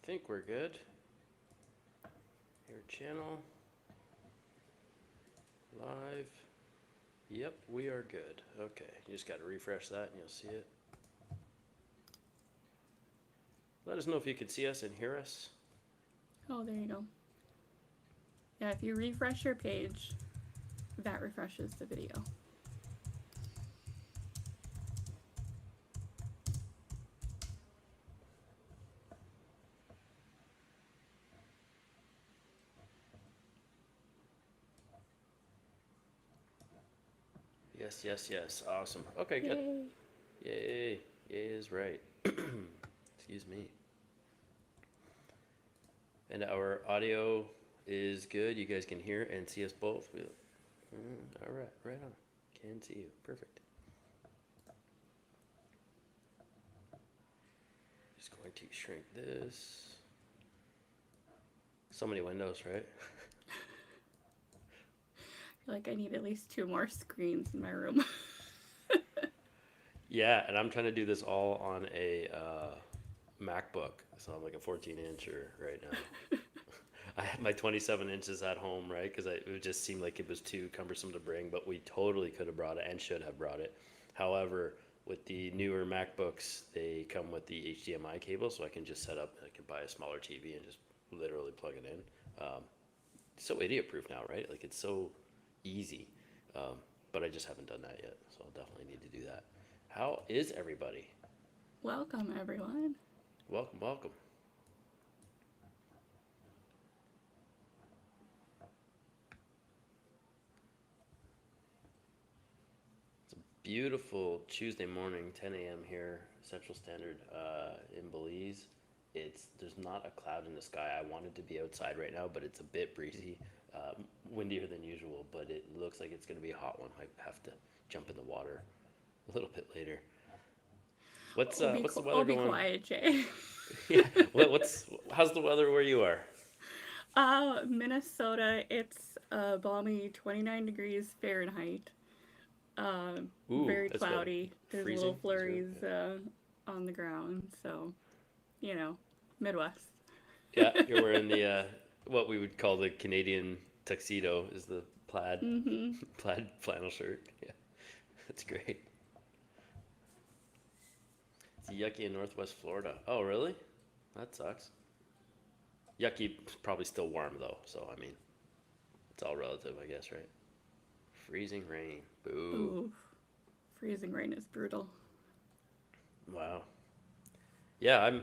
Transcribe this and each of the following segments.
think we're good. Your channel. Live. Yep, we are good. Okay, you just got to refresh that and you'll see it. Let us know if you can see us and hear us. Oh, there you go. Yeah, if you refresh your page, that refreshes the video. Yes, yes, yes. Awesome. Okay, good. Yay. Yay. Yay is right. Excuse me. And our audio is good. You guys can hear and see us both. All right, right on. Can see you. Perfect. Just going to shrink this. So many windows, right? I feel like I need at least 2 more screens in my room. Yeah, and I'm trying to do this all on a MacBook. So I'm like a 14-incher right now. I had my 27 inches at home, right? Because it just seemed like it was too cumbersome to bring, but we totally could have brought it and should have brought it. However, with the newer MacBooks, they come with the HDMI cable, so I can just set up, I can buy a smaller TV and just literally plug it in. So idiot-proof now, right? Like it's so easy. But I just haven't done that yet, so I'll definitely need to do that. How is everybody? Welcome, everyone. Welcome, welcome. It's a beautiful Tuesday morning, 10 a.m. here, Central Standard, in Belize. There's not a cloud in the sky. I wanted to be outside right now, but it's a bit breezy, windier than usual. But it looks like it's going to be a hot one. I have to jump in the water a little bit later. What's the weather Be going? quiet, Jay. Yeah. How's the weather where you are? Minnesota, it's balmy 29 degrees Fahrenheit. Ooh, Very that's what, cloudy. There's little freezing? flurries on the ground, so, Midwest. Yeah, you're wearing the what we would call the Canadian tuxedo is the plaid Mm-hmm. plaid flannel shirt. Yeah, that's great. It's yucky in Northwest Florida. Oh, really? That sucks. Yucky is probably still warm though, so I mean, it's all relative, I guess, right? Freezing rain. Boo. Ooh, freezing rain is brutal. Wow. Yeah,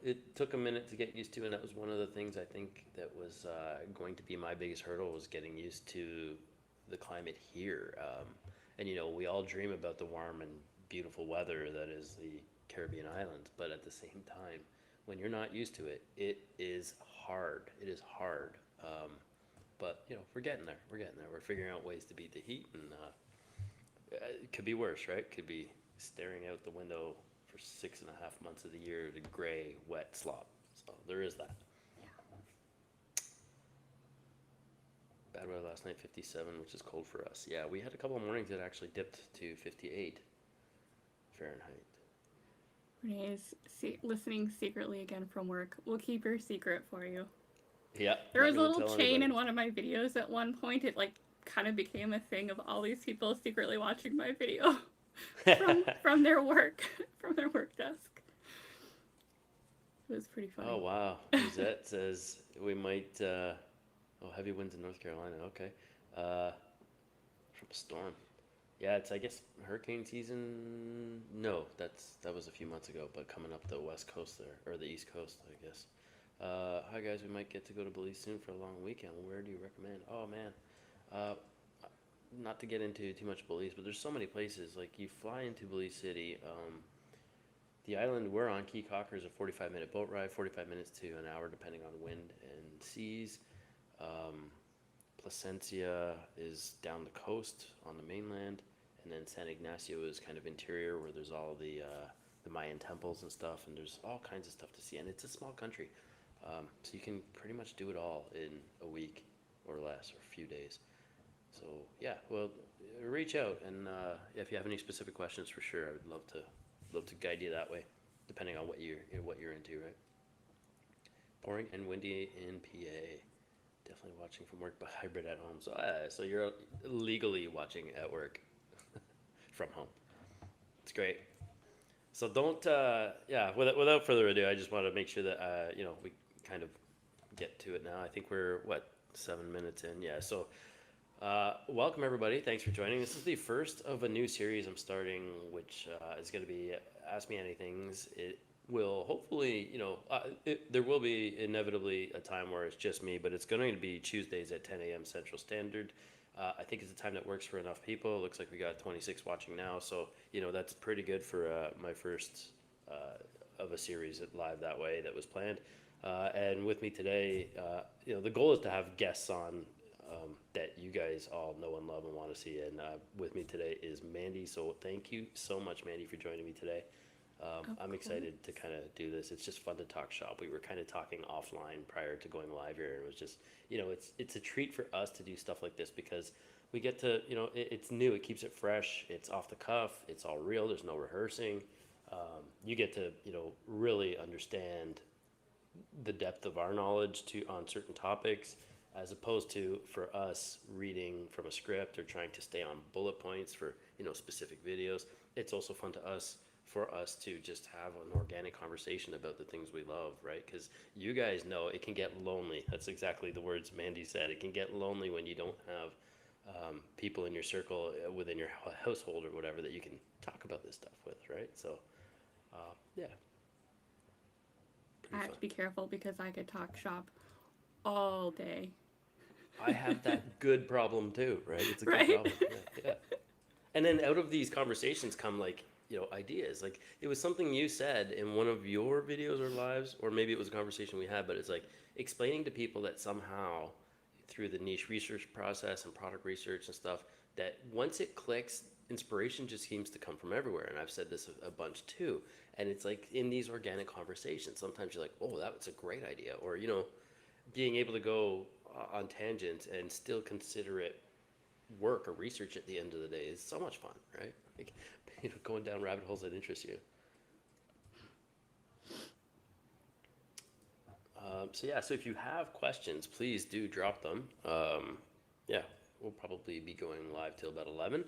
it took a minute to get used to, and that was one of the things I think that was going to be my biggest hurdle was getting used to the climate here. And we all dream about the warm and beautiful weather that is the Caribbean islands, but at the same time, when you're not used to it, it is hard. It is hard. But we're getting there. We're getting there. We're figuring out ways to beat the heat, and it could be worse, right? Could be staring out the window for 6.5 months of the year to gray, wet slop. So there is that. Bad weather last night, 57, which is cold for us. Yeah, we had a couple of mornings that actually dipped to 58 Fahrenheit. Renee's listening secretly again from work. We'll keep your secret for you. Yeah. There was a little chain in one of my videos at one point. It kind of became a thing of all these people secretly watching my video from their work desk. It was pretty funny. Oh wow. Suzette says we might heavy winds in North Carolina. Okay. From a storm. Yeah, it's I guess hurricane season. No, that was a few months ago, but coming up the west coast there or the east coast, I guess. Hi guys, we might get to go to Belize soon for a long weekend. Where do you recommend? Oh man, not to get into too much Belize, but there's so many places. Like you fly into Belize City, the island we're on, Key Cocker, is a 45-minute boat ride, 45 minutes to an hour depending on wind and seas. Placencia is down the coast on the mainland, and then San Ignacio is kind of interior where there's all the Mayan temples and stuff, and there's all kinds of stuff to see, and it's a small country. So you can pretty much do it all in a week or less, or a few days. So yeah, well, reach out, and if you have any specific questions, for sure, I would love to guide you that way, depending on what you're into, right? pouring and windy in PA. Definitely watching from work, but hybrid at home. So you're legally watching at work from home. It's great. So don't, yeah. Without further ado, I just want to make sure that we kind of get to it now. I think we're 7 minutes in. Yeah. So welcome everybody. Thanks for joining. This is the first of a new series I'm starting, which is going to be Ask Me Anythings. It will hopefully, there will be inevitably a time where it's just me, but it's going to be Tuesdays at 10 a.m. Central Standard. I think it's a time that works for enough people. It looks like we got 26 watching now, so that's pretty good for my first of a series live that way that was planned. And with me today, the goal is to have guests on that you guys all know and love and want to see. And with me today is Mandy. So thank you so much, Mandy, for joining me today. I'm excited to kind of do this. It's just fun to talk shop. We were kind of talking offline prior to going live here, and it was just, it's a treat for us to do stuff like this because we get to, it's new. It keeps it fresh. It's off the cuff. It's all real. There's no rehearsing. You get to, really understand the depth of our knowledge on certain topics, as opposed to for us reading from a script or trying to stay on bullet points for specific videos. It's also fun for us to just have an organic conversation about the things we love, right? Because you guys know it can get lonely. That's exactly the words Mandy said. It can get lonely when you don't have people in your circle within your household or whatever that you can talk about this stuff with, right? So yeah. I have to be careful because I could talk shop all day. I have that good problem too, right? It's a good Right? problem. Yeah. And then out of these conversations come ideas. Like it was something you said in one of your videos or lives, or maybe it was a conversation we had, but it's like explaining to people that somehow through the niche research process and product research and stuff, that once it clicks, inspiration just seems to come from everywhere. And I've said this a bunch too. And it's like in these organic conversations, sometimes you're like, oh, that was a great idea. Or, being able to go on tangents and still consider it work or research at the end of the day is so much fun, right? Like, going down rabbit holes that interest you. So if you have questions, please do drop them. Yeah, we'll probably be going live till about 11,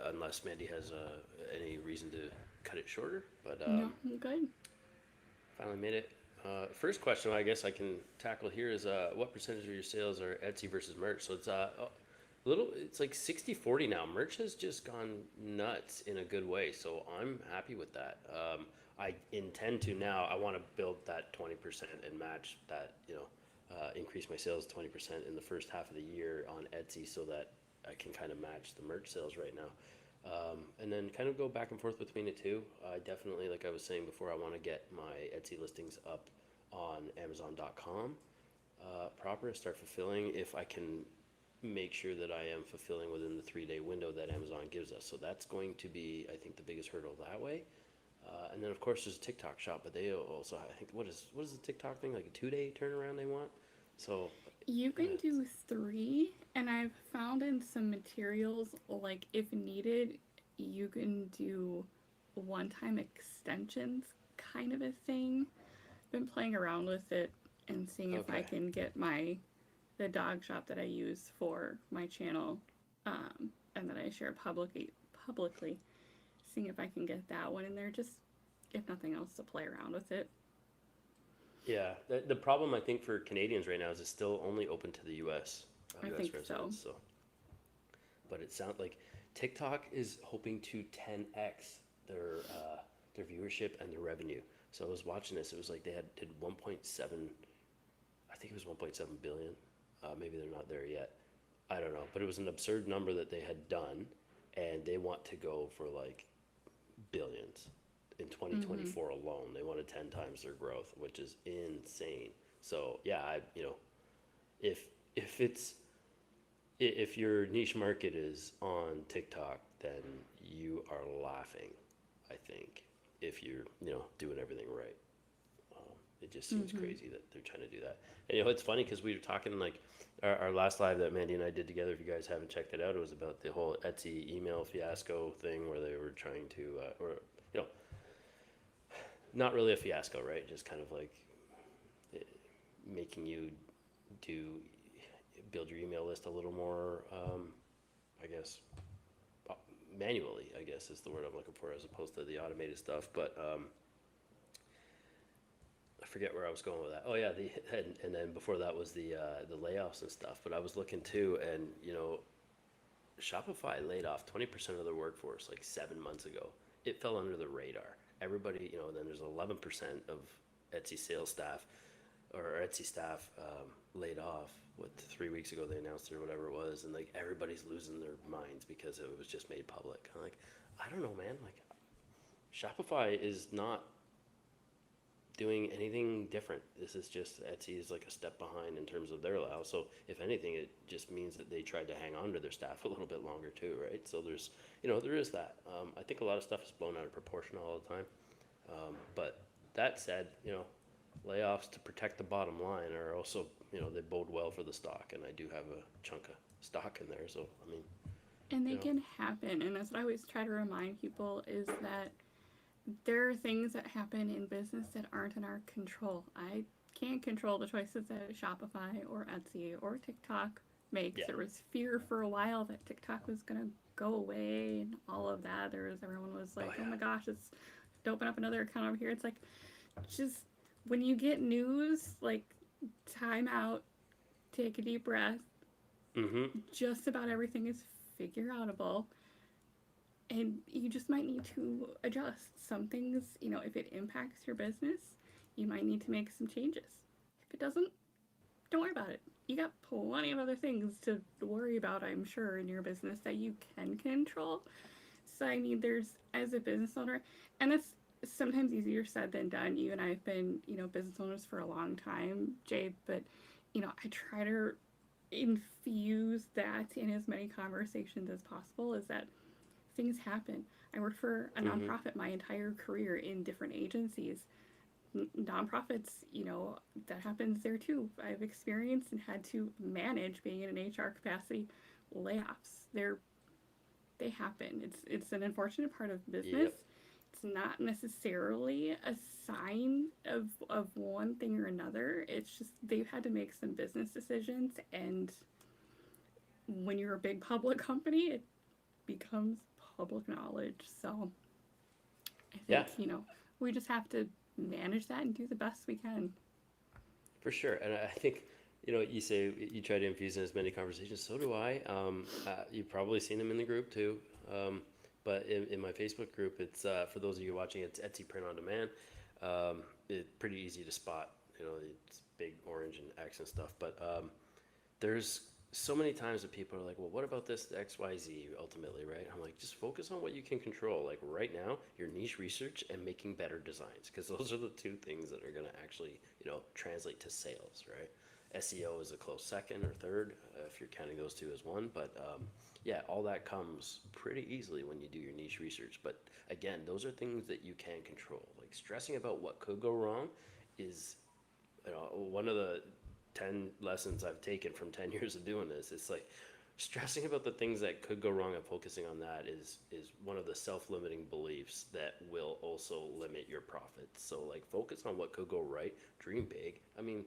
unless Mandy has any reason to cut it shorter. But No, I'm good. finally made it. First question I guess I can tackle here is what percentage of your sales are Etsy versus merch? So it's it's like 60-40 now. Merch has just gone nuts in a good way, so I'm happy with that. I intend to now, I want to build that 20% and match that, increase my sales 20% in the first half of the year on Etsy so that I can kind of match the merch sales right now. And then kind of go back and forth between the two. I definitely, like I was saying before, I want to get my Etsy listings up on Amazon.com proper, start fulfilling if I can make sure that I am fulfilling within the 3-day window that Amazon gives us. So that's going to be, I think, the biggest hurdle that way. And then of course there's a TikTok shop, but they also, I think, what is the TikTok thing, like a 2-day turnaround they want? So You can do 3, and I've found in some materials, like if needed, you can do one-time extensions kind of a thing. Been playing around with it and seeing if I can get the dog shop that I use for my channel, and that I share publicly, seeing if I can get that one in there, just if nothing else to play around with it. Yeah, the problem I think for Canadians right now is it's still only open to the U.S. I US think residents, so. But it sounds like TikTok is hoping to 10x their viewership and their revenue. So I was watching this. It was like they did 1.7. I think it was 1.7 billion. Maybe they're not there yet. I don't know, but it was an absurd number that they had done, and they want to go for like billions. In 2024 alone, they wanted 10 times their growth, which is insane. So yeah, if your niche market is on TikTok, then you are laughing. I think if you're doing everything right, it just seems crazy that they're trying to do that. And it's funny because we were talking like our last live that Mandy and I did together. If you guys haven't checked it out, it was about the whole Etsy email fiasco thing where they were trying to not really a fiasco, right? Just kind of like making you build your email list a little more, I guess, manually, I guess is the word I'm looking for, as opposed to the automated stuff. But I forget where I was going with that. Oh yeah, and then before that was the layoffs and stuff. But I was looking too, and Shopify laid off 20% of their workforce like 7 months ago. It fell under the radar. Everybody, then there's 11% of Etsy sales staff or Etsy staff laid off. What, 3 weeks ago they announced it or whatever it was, and like everybody's losing their minds because it was just made public. I'm like, I don't know, man. Like, Shopify is not doing anything different. This is just, Etsy is like a step behind in terms of their allow. So if anything, it just means that they tried to hang on to their staff a little bit longer too, right? So there's, there is that. I think a lot of stuff is blown out of proportion all the time. But that said, layoffs to protect the bottom line are also, they bode well for the stock, and I do have a chunk of stock in there. So I mean, And they can happen, and that's what I always try to remind people, is that there are things that happen in business that aren't in our control. I can't control the choices that Shopify or Etsy or TikTok makes. yeah, There was fear for a while that TikTok was going to go away and all of that. Everyone was like, oh yeah, my gosh, it's to open up another account over here. It's like, just when you get news, like, time out, take a deep breath. mm-hmm, Just about everything is figure outable, and you just might need to adjust some things. If it impacts your business, you might need to make some changes. If it doesn't, don't worry about it. You got plenty of other things to worry about, I'm sure, in your business that you can control. So I mean, there's, as a business owner, and it's sometimes easier said than done. You and I have been business owners for a long time, Jay, but I try to infuse that in as many conversations as possible, is that things happen. I worked for a mm-hmm, nonprofit my entire career in different agencies. Nonprofits, that happens there too. I've experienced and had to manage, being in an HR capacity, layoffs. They happen. It's an unfortunate part of business. yep, It's not necessarily a sign of one thing or another. It's just they've had to make some business decisions, and when you're a big public company, it becomes public knowledge. So I yeah, think, we just have to manage that and do the best we can. for sure. And I think, you say you try to infuse in as many conversations. So do I. You've probably seen them in the group too. But in my Facebook group, it's for those of you watching, it's Etsy Print on Demand. It's pretty easy to spot. It's big orange and X and stuff. But there's so many times that people are like, well, what about this XYZ ultimately, right? I'm like, just focus on what you can control. Like right now, your niche research and making better designs, because those are the two things that are going to actually, translate to sales, right? SEO is a close second or third, if you're counting those two as one. But yeah, all that comes pretty easily when you do your niche research. But again, those are things that you can control. Like stressing about what could go wrong is, one of the 10 lessons I've taken from 10 years of doing this. It's like stressing about the things that could go wrong and focusing on that is one of the self-limiting beliefs that will also limit your profits. So like focus on what could go right, dream big. I mean,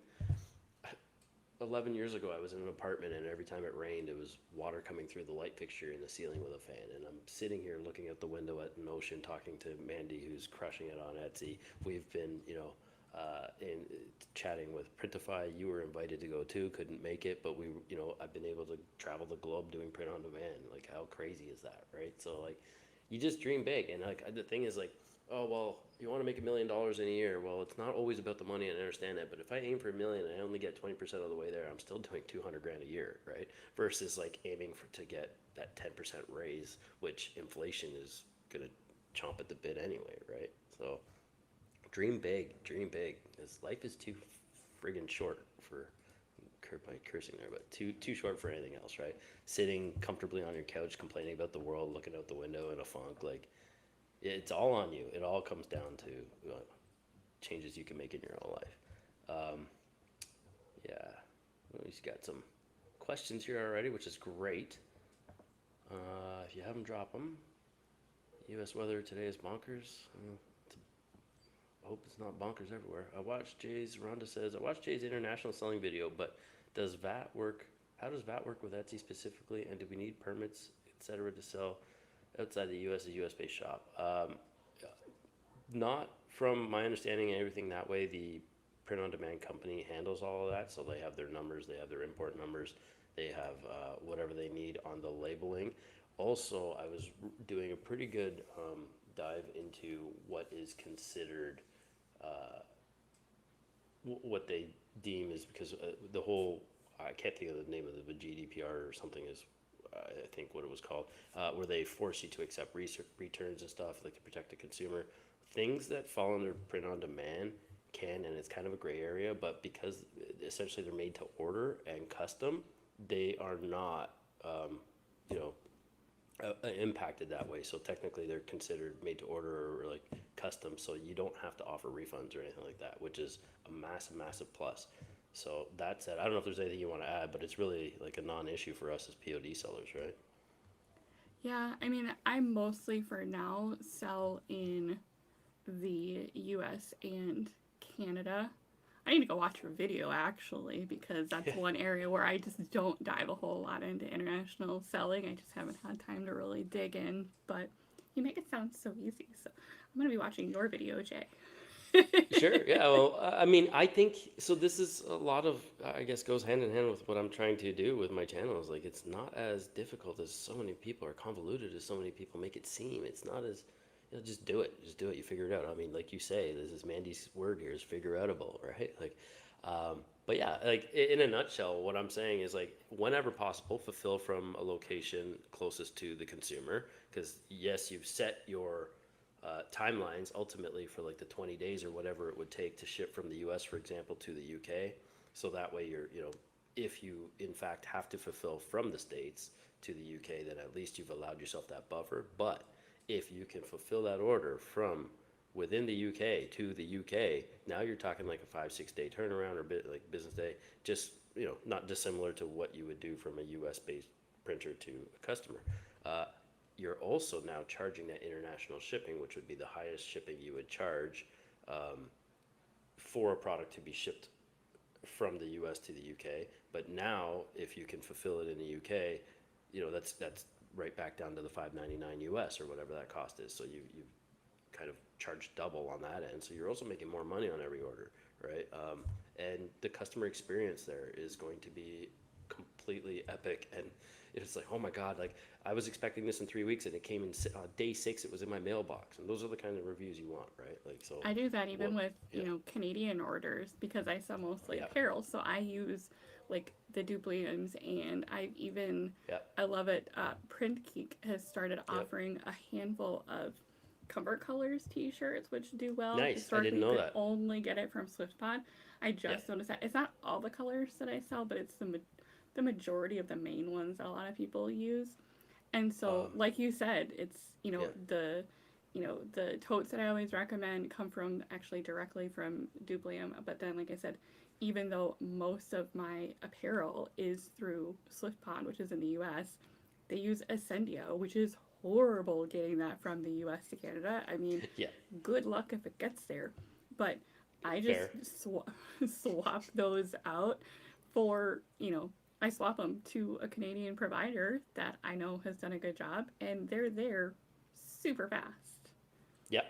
11 years ago I was in an apartment, and every time it rained it was water coming through the light fixture in the ceiling with a fan, and I'm sitting here looking out the window at an ocean talking to Mandy, who's crushing it on Etsy. We've been in chatting with Printify. You were invited to go too, couldn't make it, but I've been able to travel the globe doing print on demand. Like, how crazy is that, right? So like, you just dream big. And like, the thing is like, oh well, you want to make $1 million in a year. Well, it's not always about the money, and I understand that. But if I aim for $1 million and I only get 20% of the way there, I'm still doing 200 grand a year, right? Versus like aiming to get that 10% raise, which inflation is gonna chomp at the bit anyway, right? So dream big, dream big. Because life is too friggin' short for, curb my cursing there, but too short for anything else, right? Sitting comfortably on your couch complaining about the world, looking out the window in a funk, like, it's all on you. It all comes down to changes you can make in your own life. Yeah, we've got some questions here already, which is great. If you haven't dropped them, U.S. weather today is bonkers. I hope it's not bonkers everywhere. Rhonda says, I watched Jay's international selling video, but does VAT work? How does VAT work with Etsy specifically? And do we need permits, etc., to sell outside the U.S. as a U.S. based shop? Not from my understanding and everything that way. The print on demand company handles all of that. So they have their numbers, they have their import numbers, they have whatever they need on the labeling. Also, I was doing a pretty good dive into what is considered what they deem is because the whole I can't think of the name of the GDPR or something is I think what it was called where they force you to accept returns and stuff like to protect the consumer. Things that fall under print on demand can, and it's kind of a gray area, but because essentially they're made to order and custom, they are not you know impacted that way. So technically, they're considered made to order or like custom. So you don't have to offer refunds or anything like that, which is a massive, massive plus. So that said, I don't know if there's anything you want to add, but it's really like a non-issue for us as POD sellers, right? Yeah, I mean, I mostly for now sell in the US and Canada. I need to go watch your video actually because that's one area where I just don't dive a whole lot into international selling. I just haven't had time to really dig in, but you make it sound so easy. So I'm going to be watching your video, Jay. Sure. Yeah. Well, I mean, I think so. This is a lot of, I guess, goes hand in hand with what I'm trying to do with my channel. Is like it's not as difficult as so many people, or convoluted as so many people make it seem. It's not as, just do it. Just do it. You figure it out. I mean, like you say, this is Mandy's word here is figure outable, right? Like, but yeah, like in a nutshell, what I'm saying is like whenever possible, fulfill from a location closest to the consumer. Because yes, you've set your timelines ultimately for like the 20 days or whatever it would take to ship from the US, for example, to the UK. So that way you're, if you in fact have to fulfill from the States to the UK, then at least you've allowed yourself that buffer. But if you can fulfill that order from within the UK to the UK, now you're talking like a 5-6 day turnaround or like business day, just, not dissimilar to what you would do from a US based printer to a customer. You're also now charging that international shipping, which would be the highest shipping you would charge for a product to be shipped from the US to the UK. But now, if you can fulfill it in the UK, that's right back down to the $5.99 US or whatever that cost is. So you kind of charge double on that end. So you're also making more money on every order, right? And the customer experience there is going to be completely epic. And it's like, oh my God, like I was expecting this in 3 weeks and it came in day 6, it was in my mailbox. And those are the kind of reviews you want, right? Like, so I do that even with, Canadian orders because I sell mostly apparel. So I use like the dupliums and I love it. Printgeek has started offering a handful of Comfort Colors t-shirts, which do well. Nice. I didn't know that. Only get it from SwiftPod. I just noticed that. It's not all the colors that I sell, but it's the majority of the main ones that a lot of people use. And so, like you said, it's, the totes that I always recommend come from actually directly from Duplium. But then, like I said, even though most of my apparel is through SwiftPod, which is in the US, they use Ascendio, which is horrible getting that from the US to Canada. I mean, good luck if it gets there. But I just swap those out for, I swap them to a Canadian provider that I know has done a good job, and they're there super fast. Yep.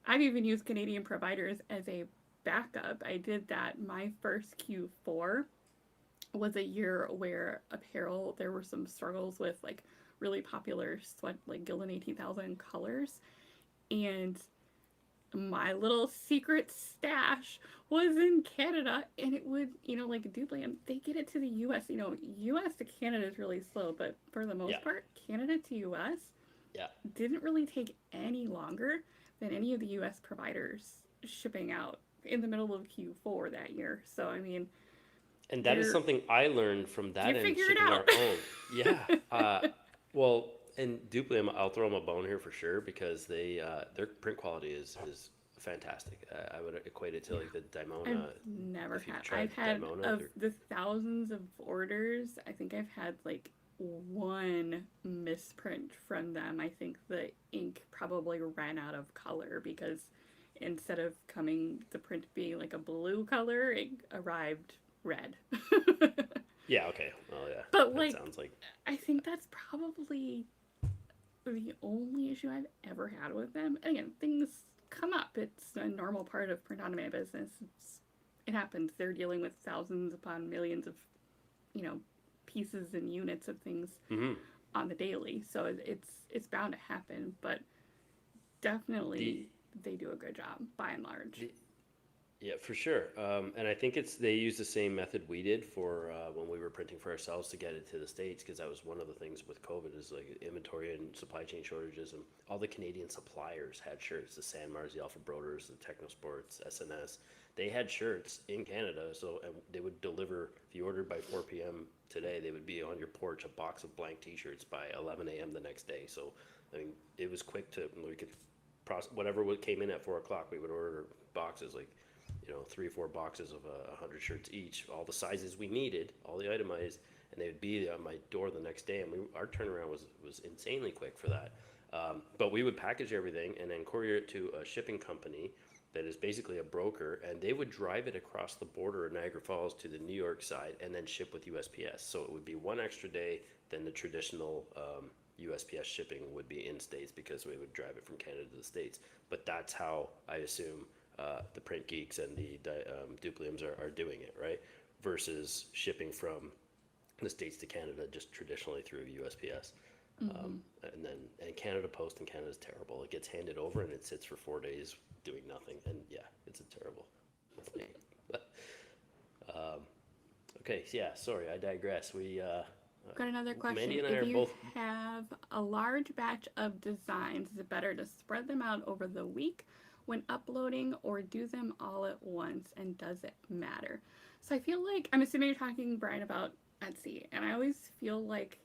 I've even used Canadian providers as a backup. I did that. My first Q4 was a year where apparel, there were some struggles with like really popular sweat, like Gildan 18,000 colors. And my little secret stash was in Canada, and it would, like Duplium, they get it to the US. US to Canada is really slow, but for the most part, Canada to US didn't really take any longer than any of the US providers shipping out in the middle of Q4 that year. So, I mean... And that is something I learned from that and shipping our own. Yeah. Well, and Duplium, I'll throw them a bone here for sure because their print quality is fantastic. I would equate it to like the Dimona. I've had of the thousands of orders, I think I've had like one misprint from them. I think the ink probably ran out of color because instead of the print being like a blue color, it arrived red. Yeah, okay. Well, yeah, But that like, sounds like, I think that's probably the only issue I've ever had with them. And again, things come up. It's a normal part of print on demand business. It happens. They're dealing with thousands upon millions of, you know, pieces and units of things mm-hmm. on the daily. So it's bound to happen. But definitely, the, they do a good job by and large. the Yeah, for sure. And I think they use the same method we did for when we were printing for ourselves to get it to the States, because that was one of the things with COVID is like inventory and supply chain shortages, and all the Canadian suppliers had shirts, the Sanmars, the Alpha Broders, the Technosports, SNS. They had shirts in Canada, so and they would deliver, if you ordered by 4 p.m. today, they would be on your porch, a box of blank t-shirts by 11 a.m. the next day. So, I mean, it was quick we could process, whatever came in at 4 o'clock, we would order boxes, like, 3 or 4 boxes of 100 shirts each, all the sizes we needed, all the itemized, and they would be on my door the next day. And our turnaround was insanely quick for that. But we would package everything and then courier it to a shipping company that is basically a broker, and they would drive it across the border in Niagara Falls to the New York side and then ship with USPS. So it would be one extra day than the traditional USPS shipping would be in States, because we would drive it from Canada to the States. But that's how I assume the print geeks and the dupliums are doing it, right? Versus shipping from the States to Canada just traditionally through USPS. And Canada Post in Canada is terrible. It gets handed over and it sits for 4 days doing nothing. And yeah, it's a terrible thing. But, okay, so yeah, sorry, I digress. Got another question. Mandy and I if are you both. have a large batch of designs, is it better to spread them out over the week when uploading, or do them all at once, and does it matter? So I feel like, I'm assuming you're talking, Brian, about Etsy, and I always feel like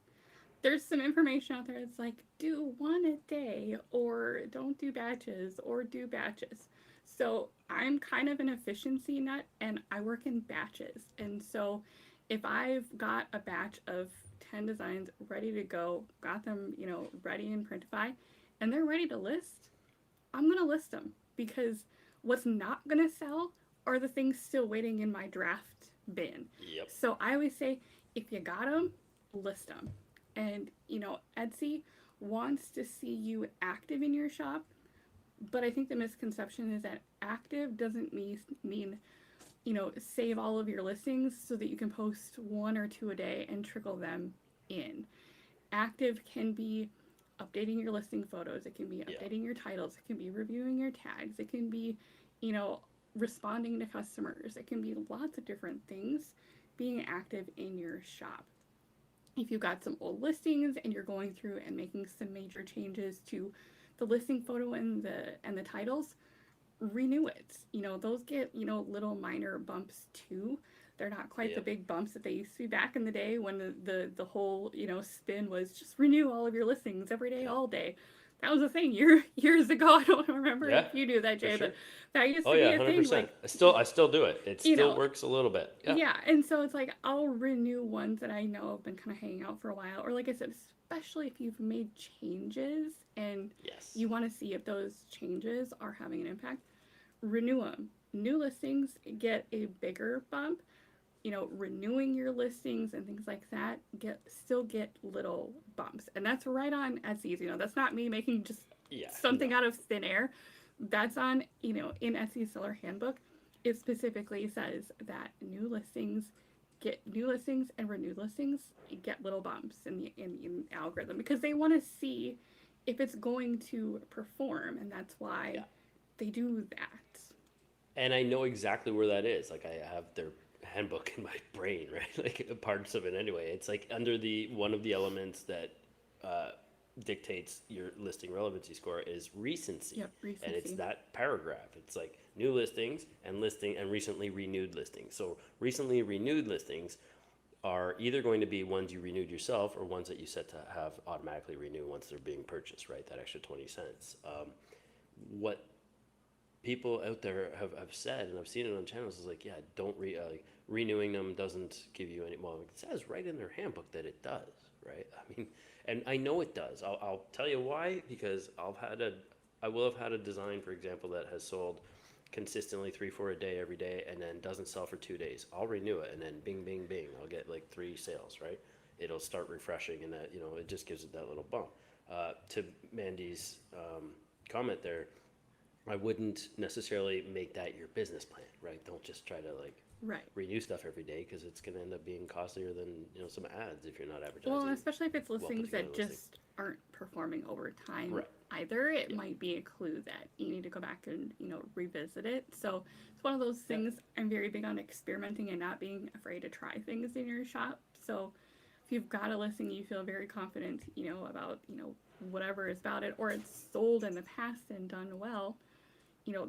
there's some information out there that's like, do one a day, or don't do batches, or do batches. So I'm kind of an efficiency nut, and I work in batches. And so if I've got a batch of 10 designs ready to go, got them, ready in Printify, and they're ready to list, I'm going to list them, because what's not going to sell are the things still waiting in my draft bin. Yep. So I always say, if you got them, list them. And, Etsy wants to see you active in your shop, but I think the misconception is that active doesn't mean save all of your listings so that you can post 1 or 2 a day and trickle them in. Active can be updating your listing photos, it can be updating your titles, it can be reviewing your tags, it can be, responding to customers, it can be lots of different things being active in your shop. If you've got some old listings and you're going through and making some major changes to the listing photo and the titles, renew it. Those get, little minor bumps too. They're not quite the big bumps that they used to be back in the day when the whole, spin was just renew all of your listings every day, all day. That was a thing years ago. I don't remember if you do that, Jay, but that used to be a 100%. thing. Like, I still do it. It still works a little bit. Yeah, and so it's like I'll renew ones that I know have been kind of hanging out for a while, or like I said, especially if you've made changes and you want to see if those changes are having an impact, renew them. New listings get a bigger bump. Renewing your listings and things like that still get little bumps. And that's right on Etsy's. That's not me making just something out of thin air. That's on, in Etsy's seller handbook. It specifically says that new listings and renewed listings get little bumps in the algorithm, because they want to see if it's going to perform, and that's why they do that. And I know exactly where that is. Like, I have their handbook in my brain, right? Like, parts of it anyway. It's like under one of the elements that dictates your listing relevancy score is recency. Yep, recency. And it's that paragraph. It's like new listings and recently renewed listings. So recently renewed listings are either going to be ones you renewed yourself or ones that you set to have automatically renew once they're being purchased, right? That extra 20 cents. What people out there have said, and I've seen it on channels, is like, don't renewing them doesn't give you any. Well, it says right in their handbook that it does, right? I mean, and I know it does. I'll tell you why, because I've had I will have had a design, for example, that has sold consistently 3, 4 a day every day, and then doesn't sell for 2 days. I'll renew it, and then bing, bing, bing, I'll get like 3 sales, right? It'll start refreshing, and that, it just gives it that little bump. To Mandy's comment there, I wouldn't necessarily make that your business plan, right? Don't just try to like Right. renew stuff every day, because it's going to end up being costlier than some ads if you're not Well, advertising. and especially if it's Well put listings together that listing. just aren't performing over time Right. either, it Yeah. might be a clue that you need to go back and, revisit it. So it's one of those Yeah. things. I'm very big on experimenting and not being afraid to try things in your shop. So if you've got a listing you feel very confident, about, whatever is about it, or it's sold in the past and done well,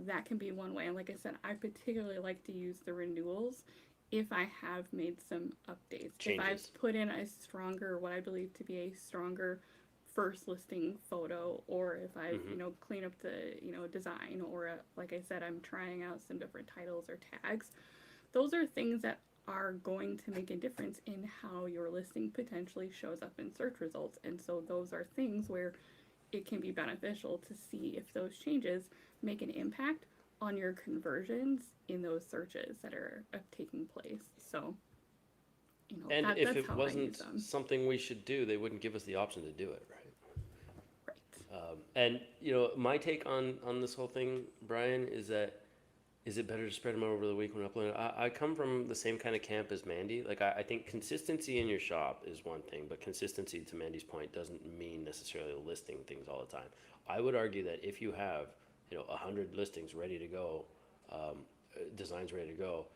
that can be one way. And like I said, I particularly like to use the renewals if I have made some updates. If I've Changes. put in a stronger, what I believe to be a stronger first listing photo, or if I've, Mm-hmm. cleaned up the, design, or like I said, I'm trying out some different titles or tags. Those are things that are going to make a difference in how your listing potentially shows up in search results. And so those are things where it can be beneficial to see if those changes make an impact on your conversions in those searches that are taking place. So, And if that's it how I use wasn't them. something we should do, they wouldn't give us the option to do it, right? Right. And my take on this whole thing, Brian, is that is it better to spread them out over the week when uploading? I come from the same kind of camp as Mandy. Like I think consistency in your shop is one thing, but consistency, to Mandy's point, doesn't mean necessarily listing things all the time. I would argue that if you have 100 listings ready to go, designs ready to go,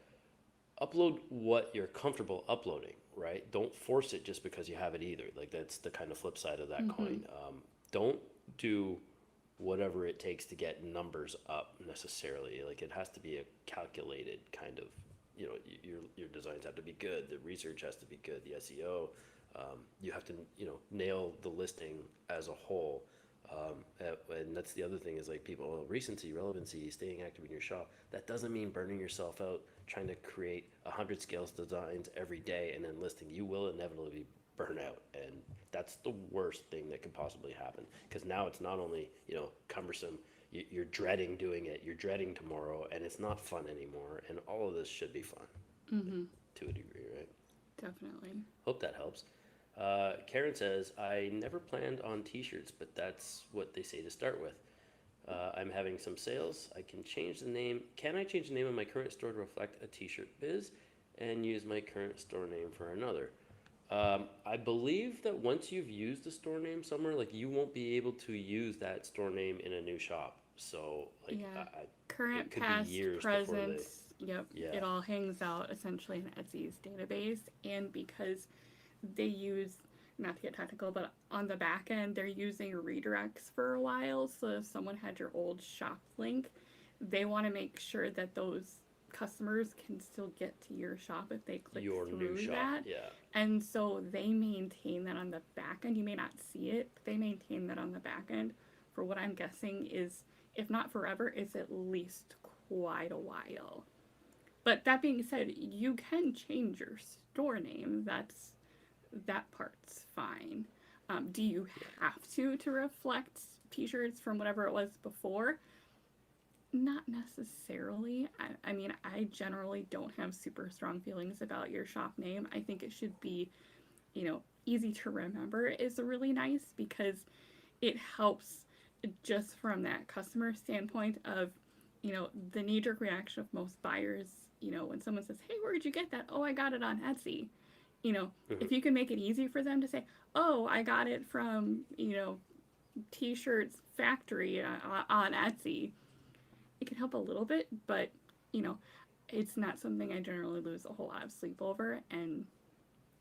upload what you're comfortable uploading, right? Don't force it just because you have it either. Like that's the kind of flip side of that Mm-hmm. coin. Don't do whatever it takes to get numbers up necessarily. Like it has to be a calculated kind of, your designs have to be good. The research has to be good. The SEO, you have to, nail the listing as a whole. And that's the other thing is like people, recency, relevancy, staying active in your shop. That doesn't mean burning yourself out trying to create 100 scales designs every day and then listing. You will inevitably burn out, and that's the worst thing that could possibly happen, because now it's not only cumbersome, you're dreading doing it, you're dreading tomorrow, and it's not fun anymore, and all of this should be fun Mm-hmm. to a degree, right? Definitely. Hope that helps. Karen says, I never planned on t-shirts, but that's what they say to start with. I'm having some sales. I can change the name. Can I change the name of my current store to reflect a t-shirt biz and use my current store name for another? I believe that once you've used the store name somewhere, like you won't be able to use that store name in a new shop. So like, Yeah. it Current, could be past, years before present. they. Yep. Yeah. It all hangs out essentially in Etsy's database. And because they use, not to get technical, but on the back end, they're using redirects for a while. So if someone had your old shop link, they want to make sure that those customers can still get to your shop if they click Your new through shop. that. Yeah. And so they maintain that on the back end. You may not see it, but they maintain that on the back end for what I'm guessing is, if not forever, is at least quite a while. But that being said, you can change your store name. That part's fine. Do you have to reflect t-shirts from whatever it was before? Not necessarily. I mean, I generally don't have super strong feelings about your shop name. I think it should be, easy to remember is really nice, because it helps just from that customer standpoint of, the knee-jerk reaction of most buyers, when someone says, hey, where did you get that? Oh, I got it on Etsy. Mm-hmm. If you can make it easy for them to say, oh, I got it from, t-shirts factory on Etsy, it can help a little bit, but, it's not something I generally lose a whole lot of sleep over. And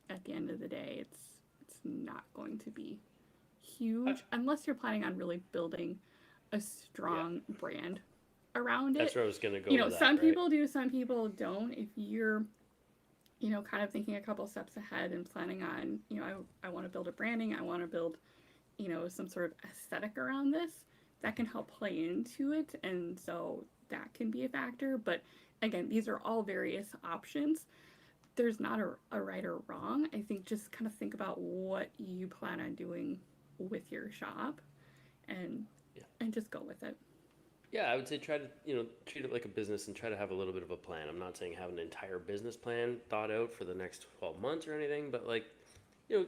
at the end of the day, it's not going to be huge unless you're planning on really building a strong brand around it. That's where I was gonna go with that, Some right? people do, some people don't. If you're, kind of thinking a couple steps ahead and planning on, I want to build a branding, I want to build, some sort of aesthetic around this, that can help play into it. And so that can be a factor. But again, these are all various options. There's not a right or wrong. I think just kind of think about what you plan on doing with your shop. And and just go with it. Yeah, I would say try to, treat it like a business and try to have a little bit of a plan. I'm not saying have an entire business plan thought out for the next 12 months or anything, but like, you know,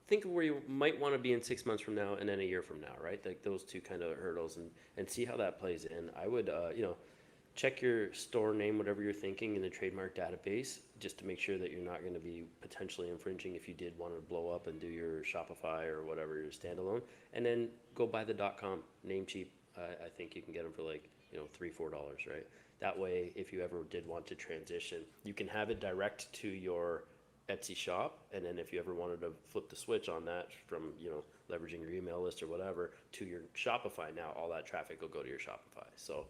think of where you might want to be in 6 months from now and then a year from now, right? Like those two kind of hurdles, and see how that plays in. I would, check your store name, whatever you're thinking, in the trademark database, just to make sure that you're not going to be potentially infringing if you did want to blow up and do your Shopify or whatever, your standalone. And then go buy the .com, name cheap. I think you can get them for like, $3-4, right? That way, if you ever did want to transition, you can have it direct to your Etsy shop, and then if you ever wanted to flip the switch on that from, leveraging your email list or whatever to your Shopify, now all that traffic will go to your Shopify. So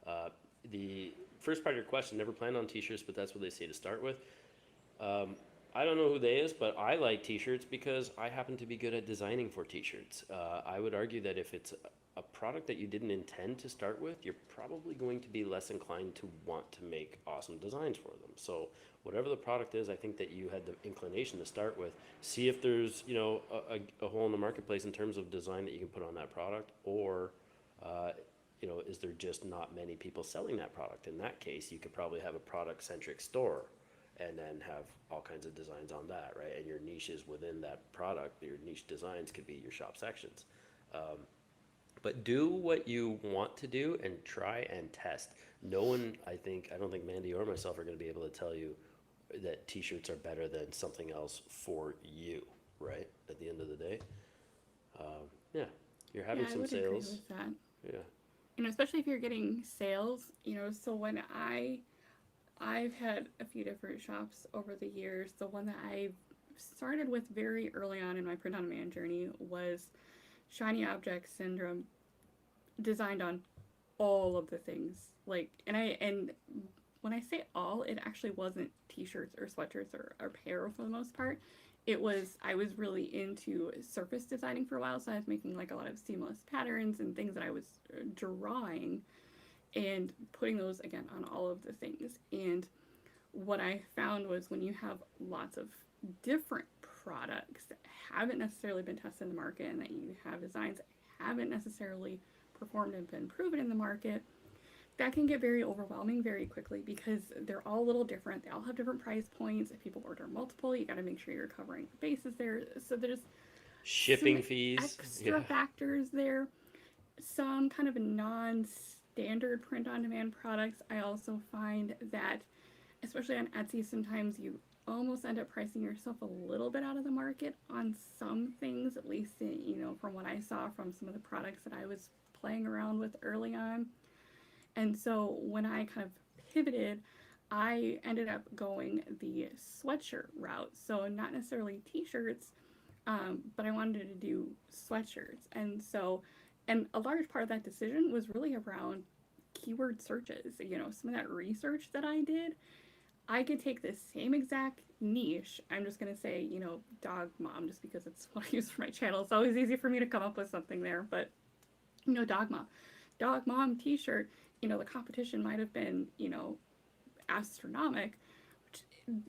uh, the first part of your question, never planned on t-shirts, but that's what they say to start with. I don't know who they is, but I like t-shirts because I happen to be good at designing for t-shirts. I would argue that if it's a product that you didn't intend to start with, you're probably going to be less inclined to want to make awesome designs for them. So whatever the product is, I think that you had the inclination to start with. See if there's, a hole in the marketplace in terms of design that you can put on that product, or uh, is there just not many people selling that product? In that case, you could probably have a product-centric store and then have all kinds of designs on that, right? And your niches within that product, your niche designs could be your shop sections. But do what you want to do and try and test. No one, I don't think Mandy or myself are going to be able to tell you that t-shirts are better than something else for you, right? At the end of the day. Yeah, you're Yeah, having I some would agree sales. with that. Yeah. Especially if you're getting sales, so when I've had a few different shops over the years. The one that I started with very early on in my print on demand journey was Shiny Object Syndrome, designed on all of the things. And when I say all, it actually wasn't t-shirts or sweatshirts or apparel for the most part. I was really into surface designing for a while, so I was making like a lot of seamless patterns and things that I was drawing and putting those again on all of the things. And what I found was when you have lots of different products that haven't necessarily been tested in the market, and that you have designs that haven't necessarily performed and been proven in the market, that can get very overwhelming very quickly because they're all a little different. They all have different price points. If people order multiple, you got to make sure you're covering the bases there. So there's Shipping some fees. extra Yeah. factors there. Some kind of non-standard print-on-demand products. I also find that, especially on Etsy, sometimes you almost end up pricing yourself a little bit out of the market on some things, at least from what I saw from some of the products that I was playing around with early on. And so when I kind of pivoted, I ended up going the sweatshirt route. So not necessarily t-shirts, but I wanted to do sweatshirts. And a large part of that decision was really around keyword searches. Some of that research that I did, I could take the same exact niche. I'm just going to say, dog mom, just because it's what I use for my channel. It's always easy for me to come up with something there. But, dog mom. Dog mom t-shirt, the competition might have been, astronomical, which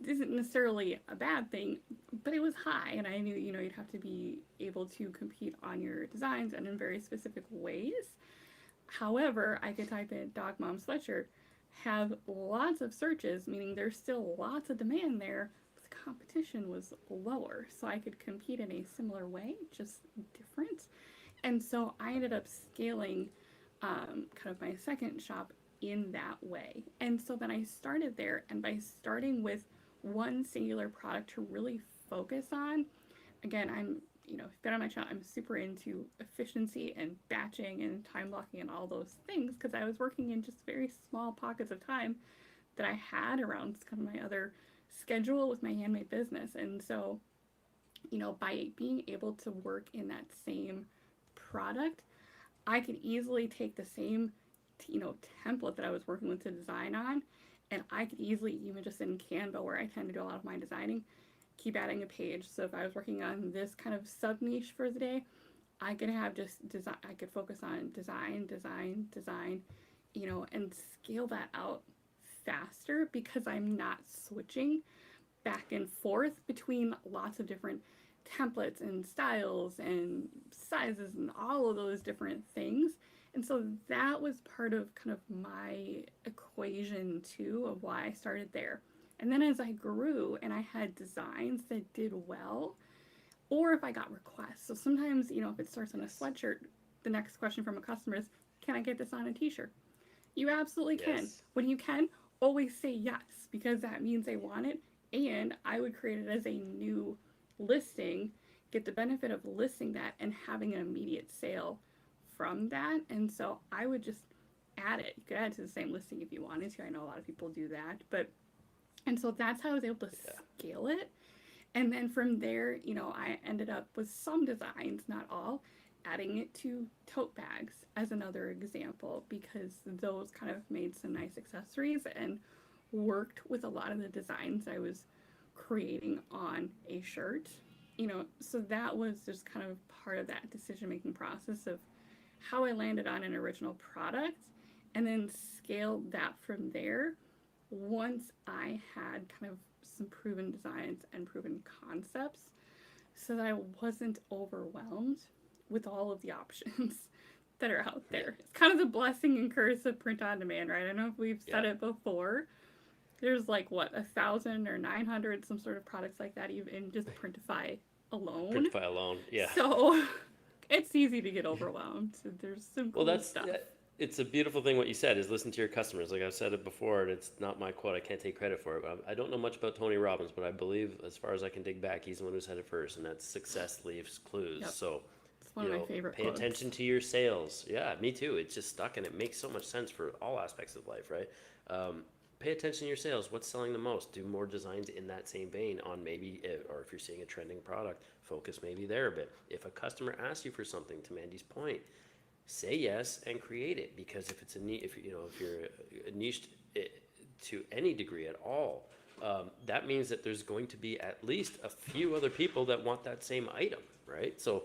isn't necessarily a bad thing, but it was high. And I knew, you'd have to be able to compete on your designs and in very specific ways. However, I could type in dog mom sweatshirt, have lots of searches, meaning there's still lots of demand there, but the competition was lower. So I could compete in a similar way, just different. And so I ended up scaling kind of my second shop in that way. And so then I started there, and by starting with one singular product to really focus on, again, if you've been on my channel, I'm super into efficiency and batching and time blocking and all those things because I was working in just very small pockets of time that I had around kind of my other schedule with my handmade business. And so, by being able to work in that same product, I could easily take the same, template that I was working with to design on, and I could easily, even just in Canva, where I tend to do a lot of my designing, keep adding a page. So if I was working on this kind of sub niche for the day, I could have just design. I could focus on design, and scale that out faster because I'm not switching back and forth between lots of different templates and styles and sizes and all of those different things. And so that was part of kind of my equation too of why I started there. And then as I grew and I had designs that did well, or if I got requests. So sometimes, if it starts on a sweatshirt, the next question from a customer is, can I get this on a t-shirt? You absolutely can. Yes. When you can, always say yes, because that means they want it. And I would create it as a new listing, get the benefit of listing that and having an immediate sale from that. And so I would just add it. You could add it to the same listing if you wanted to. I know a lot of people do that. And so that's how I was able to Yeah. scale it. And then from there, I ended up with some designs, not all, adding it to tote bags as another example because those kind of made some nice accessories and worked with a lot of the designs I was creating on a shirt. So that was just kind of part of that decision making process of how I landed on an original product and then scaled that from there once I had kind of some proven designs and proven concepts so that I wasn't overwhelmed with all of the options that are out Yeah. there. It's kind of the blessing and curse of print on demand, right? I don't know if we've Yeah. said it before. There's like what 1,000 or 900 some sort of products like that even in just Printify alone. Printify alone. Yeah. So it's easy to get overwhelmed. So there's some Well, cool stuff. it's a beautiful thing what you said is listen to your customers. Like I've said it before, and it's not my quote. I can't take credit for it. But I don't know much about Tony Robbins, but I believe, as far as I can dig back, he's the one who said it first, and that's success leaves clues. Yep. So, It's one of my favorite pay quotes. attention to your sales. Yeah, me too. It's just stuck, and it makes so much sense for all aspects of life, right? Pay attention to your sales. What's selling the most? Do more designs in that same vein on maybe, or if you're seeing a trending product, focus maybe there a bit. If a customer asks you for something, to Mandy's point, say yes and create it, because if it's a if you're a niche to any degree at all, that means that there's going to be at least a few other people that want that same item, right? So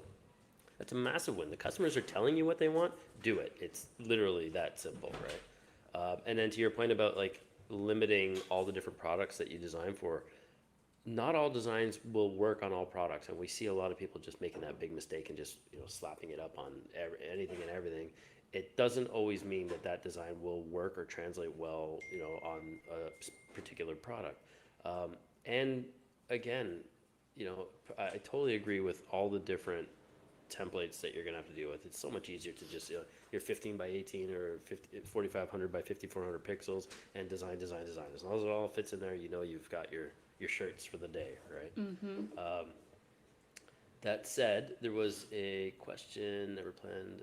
that's a massive win. The customers are telling you what they want, do it. It's literally that simple, right? And then to your point about like limiting all the different products that you design for, not all designs will work on all products, and we see a lot of people just making that big mistake and just slapping it up on anything and everything. It doesn't always mean that that design will work or translate well, on a particular product. And again, I totally agree with all the different templates that you're gonna have to deal with. It's so much easier to just your 15 by 18 or 4500 by 5400 pixels and design. As long as it all fits in there, you've got your shirts for the day, right? Mm-hmm. That said, there was a question that were planned.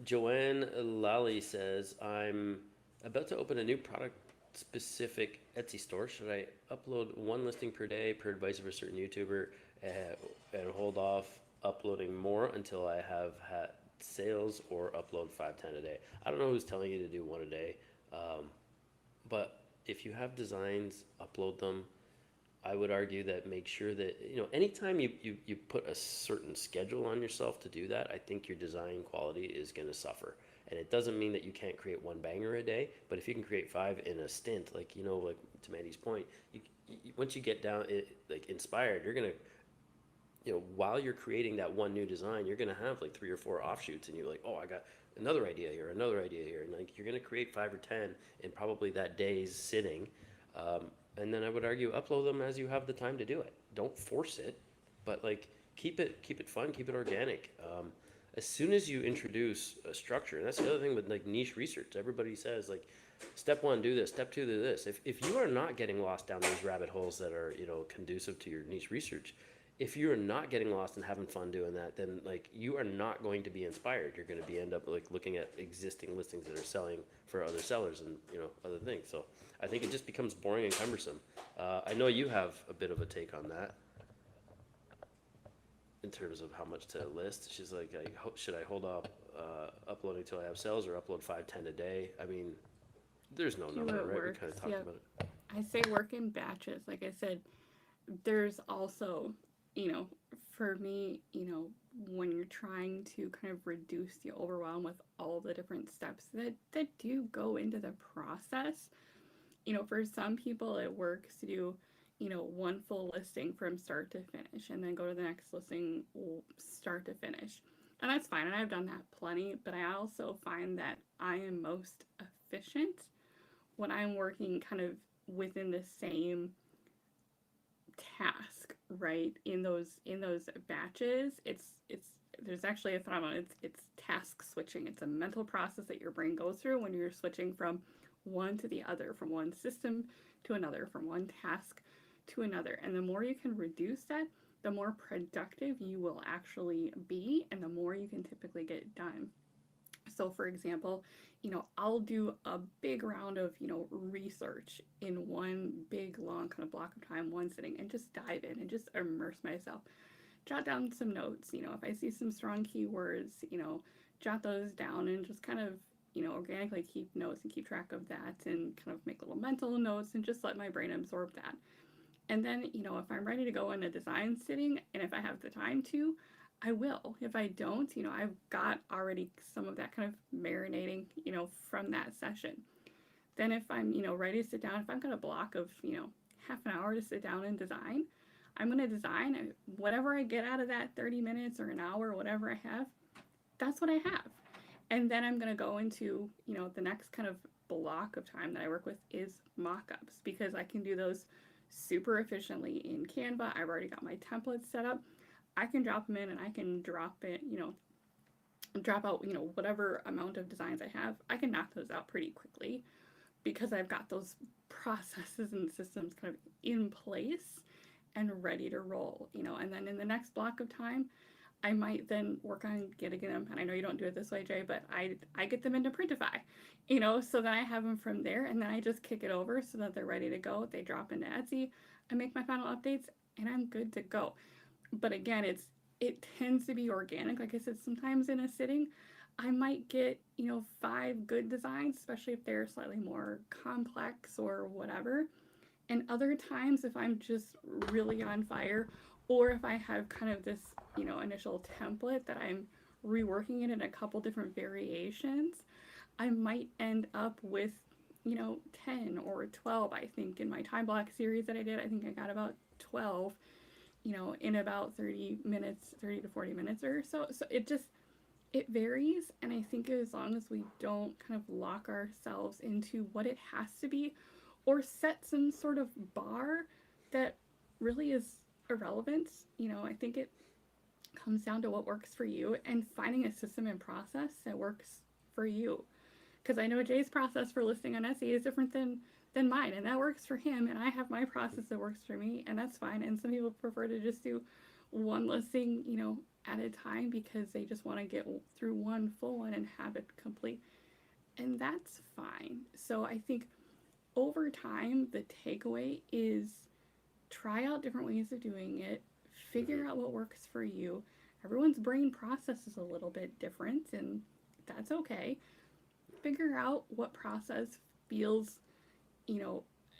Joanne Lally says, I'm about to open a new product specific Etsy store. Should I upload one listing per day per advice of a certain YouTuber and hold off uploading more until I have had sales, or upload 5-10 a day? I don't know who's telling you to do one a day, but if you have designs, upload them. I would argue that make sure that, anytime you put a certain schedule on yourself to do that, I think your design quality is going to suffer. And it doesn't mean that you can't create one banger a day, but if you can create 5 in a stint, like, like to Mandy's point, once you get down, like inspired, you're going to, while you're creating that one new design, you're going to have like 3 or 4 offshoots, and you're like, oh, I got another idea here, and like you're going to create 5 or 10 in probably that day's sitting. And then I would argue upload them as you have the time to do it. Don't force it, but like keep it fun, keep it organic. As soon as you introduce a structure, and that's the other thing with like niche research, everybody says like, step 1, do this, step 2, do this. If you are not getting lost down these rabbit holes that are conducive to your niche research, if you're not getting lost and having fun doing that, then like you are not going to be inspired. You're going to end up like looking at existing listings that are selling for other sellers and other things. So I think it just becomes boring and cumbersome. I know you have a bit of a take on that in terms of how much to list. She's like, should I hold off uploading till I have sales, or upload 5-10 a day? I mean, there's no number, right? Works. We kind of talked about it. I say work in batches. Like I said, there's also, for me, when you're trying to kind of reduce the overwhelm with all the different steps that do go into the process, for some people it works to do, one full listing from start to finish and then go to the next listing start to finish. And that's fine. And I've done that plenty. But I also find that I am most efficient when I'm working kind of within the same task, right? In those batches, it's there's actually a phenomenon. It's task switching. It's a mental process that your brain goes through when you're switching from one to the other, from one system to another, from one task to another. And the more you can reduce that, the more productive you will actually be, and the more you can typically get done. So, for example, I'll do a big round of, research in one big, long kind of block of time, one sitting, and just dive in and just immerse myself. Jot down some notes, if I see some strong keywords, jot those down and just kind of, organically keep notes and keep track of that and kind of make little mental notes and just let my brain absorb that. And then, if I'm ready to go in a design sitting and if I have the time to, I will. If I don't, I've got already some of that kind of marinating, from that session. Then if I'm, ready to sit down, if I've got a block of, half an hour to sit down and design, I'm going to design and whatever I get out of that 30 minutes or an hour or whatever I have, that's what I have. And then I'm going to go into, the next kind of block of time that I work with is mock-ups, because I can do those super efficiently in Canva. I've already got my templates set up. I can drop them in and I can drop it, drop out, whatever amount of designs I have. I can knock those out pretty quickly because I've got those processes and systems kind of in place and ready to roll, and then in the next block of time, I might then work on getting them, and I know you don't do it this way, Jay, but I get them into Printify, so then I have them from there, and then I just kick it over so that they're ready to go. They drop into Etsy, I make my final updates, and I'm good to go. But again, it tends to be organic. Like I said, sometimes in a sitting, I might get, 5 good designs, especially if they're slightly more complex or whatever. And other times, if I'm just really on fire, or if I have kind of this, initial template that I'm reworking it in a couple different variations, I might end up with, 10 or 12. I think in my time block series that I did, I think I got about 12, in about 30 minutes, 30 to 40 minutes or so. So it varies. And I think as long as we don't kind of lock ourselves into what it has to be or set some sort of bar that really is irrelevant, I think it comes down to what works for you and finding a system and process that works for you. Because I know Jay's process for listing on Etsy is different than mine, and that works for him, and I have my process that works for me, and that's fine. And some people prefer to just do one listing, at a time because they just want to get through one full one and have it complete, and that's fine. So I think over time, the takeaway is try out different ways of doing it, figure out what works for you. Everyone's brain process is a little bit different, and that's okay. Figure out what process feels,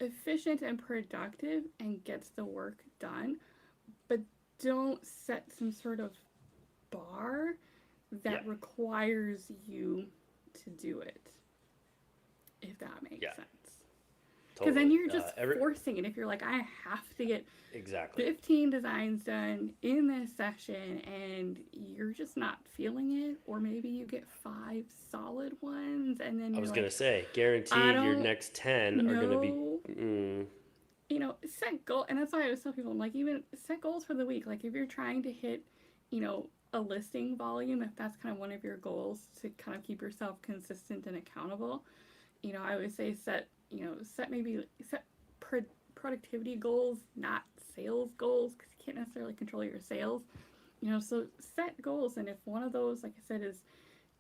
efficient and productive and gets the work done, but don't set some sort of bar that requires you to do it, if that makes sense. Because then you're just forcing it. If you're like, I have to get exactly 15 designs done in this session, and you're just not feeling it, or maybe you get 5 solid ones, and then I you're was like, gonna say, guaranteed your next 10 are gonna be. Set goal, and that's why I always tell people, I'm like, even set goals for the week. Like if you're trying to hit, a listing volume, if that's kind of one of your goals to kind of keep yourself consistent and accountable, I always say set productivity goals, not sales goals, because you can't necessarily control your sales. So set goals, and if one of those, like I said, is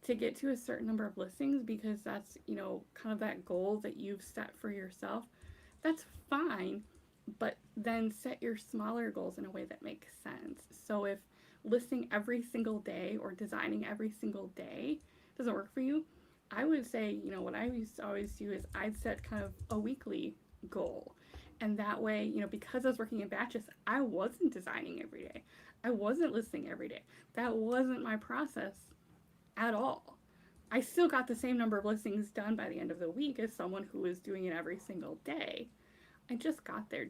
to get to a certain number of listings because that's, kind of that goal that you've set for yourself, that's fine, but then set your smaller goals in a way that makes sense. So if listing every single day or designing every single day doesn't work for you, I would say, what I used to always do is I'd set kind of a weekly goal. And that way, because I was working in batches, I wasn't designing every day. I wasn't listing every day. That wasn't my process at all. I still got the same number of listings done by the end of the week as someone who was doing it every single day. I just got there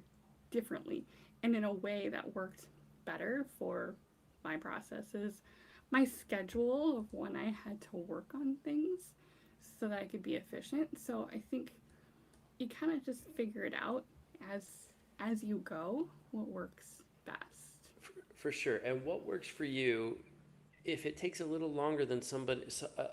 differently and in a way that worked better for my processes, my schedule of when I had to work on things so that I could be efficient. So I think you kind of just figure it out as you go what works best. For sure. And what works for you, if it takes a little longer than somebody,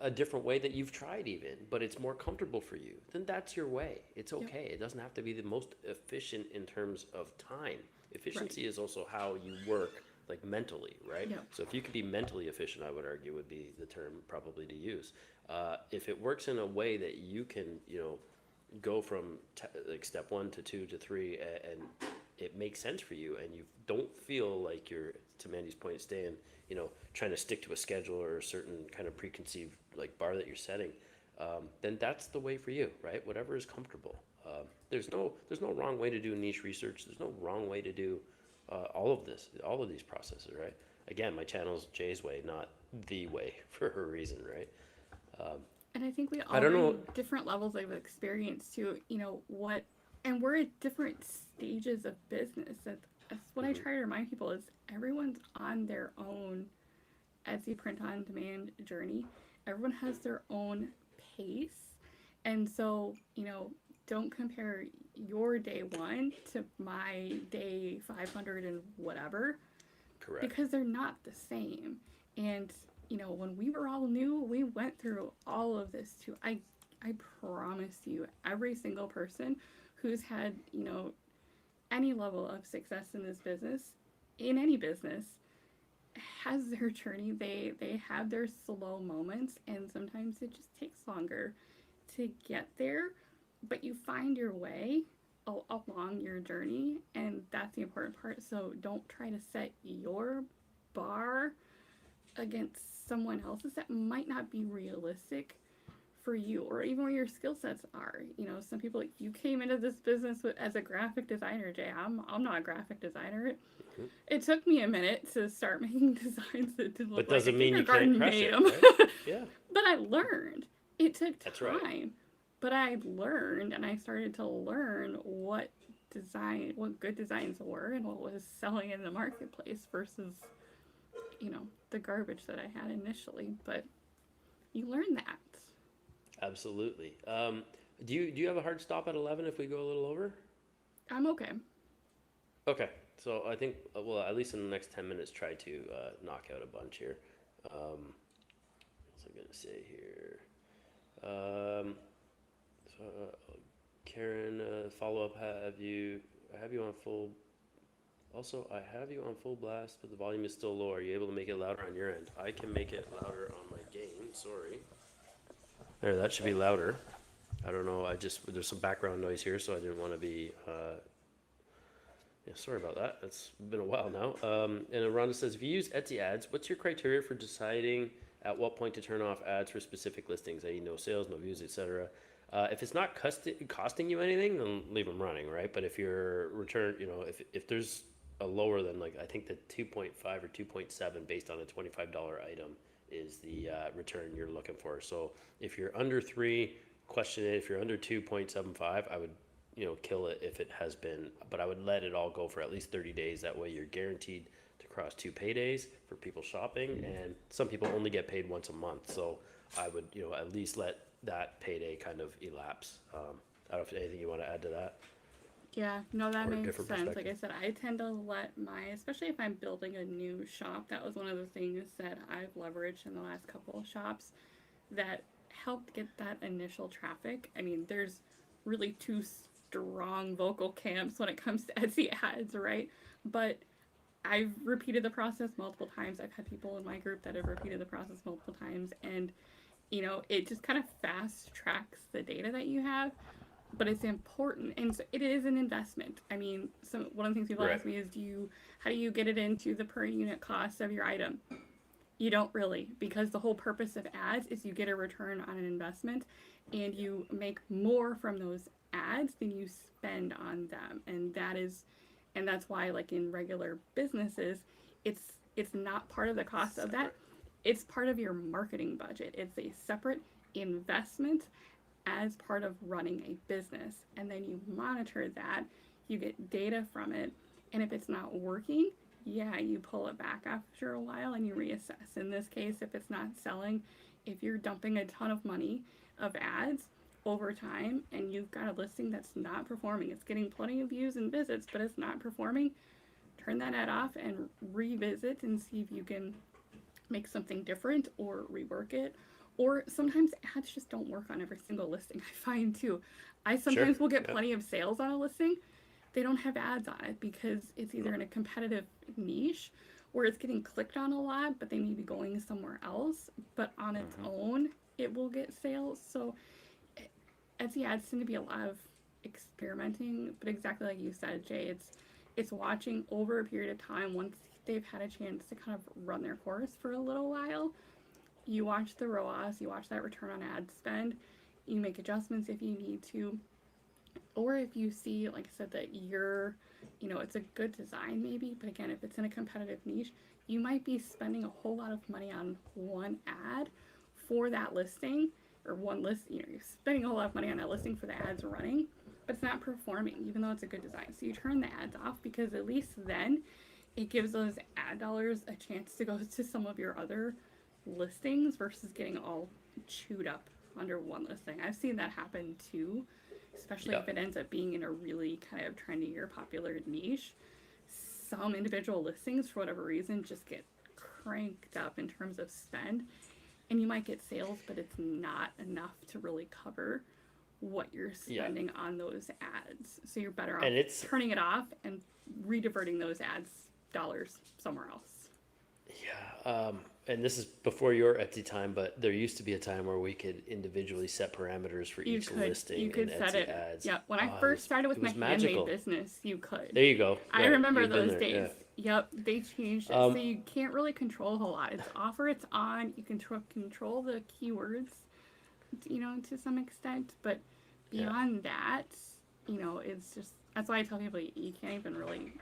a different way that you've tried even, but it's more comfortable for you, then that's your way. It's Yep. okay. It doesn't have to be the most efficient in terms of time. Right. Efficiency is also how you work, like mentally, right? Yep. So if you could be mentally efficient, I would argue would be the term probably to use. If it works in a way that you can, go from like step 1 to 2 to 3, and it makes sense for you, and you don't feel like you're, to Mandy's point, staying, trying to stick to a schedule or a certain kind of preconceived like bar that you're setting, then that's the way for you, right? Whatever is comfortable. There's no wrong way to do niche research. There's no wrong way to do all of these processes, right? Again, my channel's Jay's Way, not the way, for a reason, right? And I think we I all don't know. bring different levels of experience to, what, and we're at different stages of business. That's what I Mhm. try to remind people is everyone's on their own Etsy print on demand journey. Everyone has their own pace. And so, don't compare your day one to my day 500 and whatever, Correct. because they're not the same. And when we were all new, we went through all of this too. I promise you, every single person who's had any level of success in this business, in any business, has their journey. They have their slow moments, and sometimes it just takes longer to get there, but you find your way along your journey, and that's the important part. So don't try to set your bar against someone else's that might not be realistic for you, or even where your skill sets are. Some people, like, you came into this business as a graphic designer, Jay. I'm not a graphic designer. Mhm. It took me a minute to start making designs that didn't look But like a doesn't mean you can't kindergarten crush made it, them. right? Yeah, But I learned. It took that's right. time, but I learned, and I started to learn what good designs were, and what was selling in the marketplace versus the garbage that I had initially. But you learn that. Absolutely. Do you have a hard stop at 11 if we go a little over? I'm okay. Okay. So I think, well, at least in the next 10 minutes, try to knock out a bunch here. What's I going to say here? Um, so, Karen, follow up. I have you on full. Also, I have you on full blast, but the volume is still low. Are you able to make it louder on your end? I can make it louder on my gain. Sorry. There, that should be louder. I don't know. There's some background noise here, so I didn't want to be. Yeah, sorry about that. It's been a while now. And then Rhonda says, if you use Etsy ads, what's your criteria for deciding at what point to turn off ads for specific listings, i.e., no sales, no views, etc.? If it's not costing you anything, then leave them running, right? But if your return, if there's a lower than, like, I think the 2.5 or 2.7 based on a $25 item is the return you're looking for. So if you're under 3, question it. If you're under 2.75, I would kill it if it has been, but I would let it all go for at least 30 days. That way you're guaranteed to cross 2 paydays for people shopping, and some people only get paid once a month. So I would, at least let that payday kind of elapse. I don't know if anything you want to add to that, Yeah, no, that or a makes different sense. Like perspective. I said, I tend to let especially if I'm building a new shop, that was one of the things that I've leveraged in the last couple of shops that helped get that initial traffic. I mean, there's really two strong vocal camps when it comes to Etsy ads, right? But I've repeated the process multiple times. I've had people in my group that have repeated the process multiple times, and it just kind of fast tracks the data that you have, but it's important, and so it is an investment. I mean, one of the things people Right. ask me is, how do you get it into the per unit cost of your item? You don't really, because the whole purpose of ads is you get a return on an investment, and you make more from those ads than you spend on them, and that's why, like in regular businesses, it's not part of the cost of that. Separate. It's part of your marketing budget. It's a separate investment as part of running a business, and then you monitor that, you get data from it, and if it's not working, yeah, you pull it back after a while and you reassess. In this case, if it's not selling, if you're dumping a ton of money of ads over time and you've got a listing that's not performing, it's getting plenty of views and visits, but it's not performing, turn that ad off and revisit and see if you can make something different or rework it. Or sometimes ads just don't work on every single listing. I find too. I Sure. sometimes will get Yeah. plenty of sales on a listing. They don't have ads on it because it's either in a competitive niche where it's getting clicked on a lot, but they may be going somewhere else. But on its Hmm. own, it will get sales. So Etsy ads tend to be a lot of experimenting, but exactly like you said, Jay, it's watching over a period of time once they've had a chance to kind of run their course for a little while. You watch the ROAS, you watch that return on ad spend, you make adjustments if you need to, or if you see, like I said, that it's a good design maybe, but again, if it's in a competitive niche, you might be spending a whole lot of money on one ad for that listing, or one list, you're spending a whole lot of money on that listing for the ads running, but it's not performing, even though it's a good design. So you turn the ads off because at least then it gives those ad dollars a chance to go to some of your other listings versus getting all chewed up under one listing. I've seen that happen too, especially Yeah. if it ends up being in a really kind of trendy or popular niche. Some individual listings, for whatever reason, just get cranked up in terms of spend, and you might get sales, but it's not enough to really cover what you're Yeah. spending on those ads. So you're better off And it's turning it off and rediverting those ads dollars somewhere else. Yeah, and this is before your Etsy time, but there used to be a time where we could individually set parameters for You each could you listing in could set Etsy it. ads. Yeah, when I Oh, first started it with my was handmade magical. business, you could. There you go. I Right, remember you've been those there. days. Yeah. Yep, they changed it. So Um, you can't really control a whole lot. It's off or it's on. You can control the keywords, to some extent. But yeah. beyond that, it's just, that's why I tell people you can't even really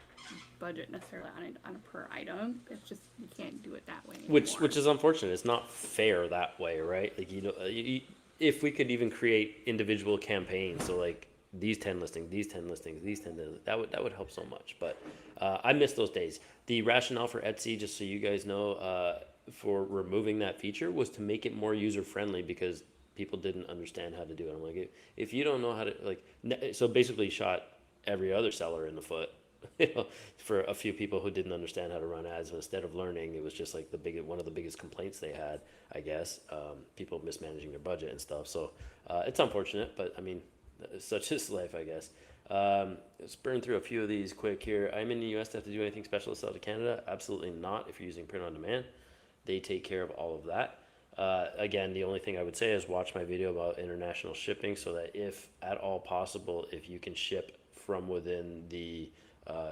budget necessarily on a per item. It's just, you can't do it that way Which anymore. is unfortunate. It's not fair that way, right? Like if we could even create individual campaigns, so like these 10 listings, these 10 listings, these 10 listings, that would help so much. But I miss those days. The rationale for Etsy, just so you guys know, for removing that feature was to make it more user friendly because people didn't understand how to do it. I'm like, if you don't know how to so basically shot every other seller in the foot. You know, for a few people who didn't understand how to run ads, instead of learning, it was just like one of the biggest complaints they had, I guess. People mismanaging their budget and stuff. So it's unfortunate, but I mean, such is life, I guess. Let's burn through a few of these quick here. I'm in the U.S. to have to do anything special to sell to Canada? Absolutely not. If you're using print on demand, they take care of all of that. Again, the only thing I would say is watch my video about international shipping, so that if at all possible, if you can ship from within the uh,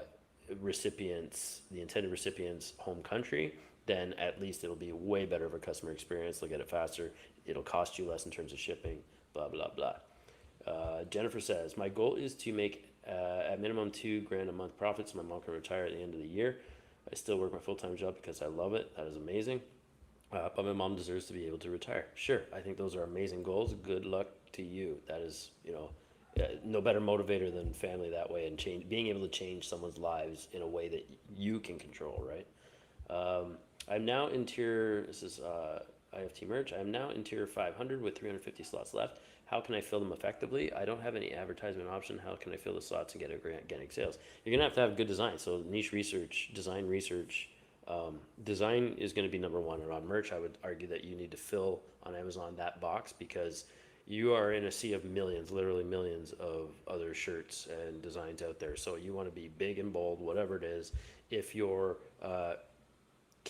the intended recipient's home country, then at least it'll be way better of a customer experience. They'll get it faster. It'll cost you less in terms of shipping. Blah blah blah. Jennifer says, my goal is to make at minimum $2,000 a month profits. So my mom can retire at the end of the year. I still work my full-time job because I love it. That is amazing. But my mom deserves to be able to retire. Sure, I think those are amazing goals. Good luck to you. That is, no better motivator than family that way, and being able to change someone's lives in a way that you can control, right? I'm now in tier, this is IFT merch. I'm now in tier 500 with 350 slots left. How can I fill them effectively? I don't have any advertisement option. How can I fill the slots and get organic sales? You're gonna have to have good design. So niche research, design research. Design is going to be number one. And on merch, I would argue that you need to fill on Amazon that box, because you are in a sea of millions, literally millions of other shirts and designs out there. So you want to be big and bold, whatever it is. If your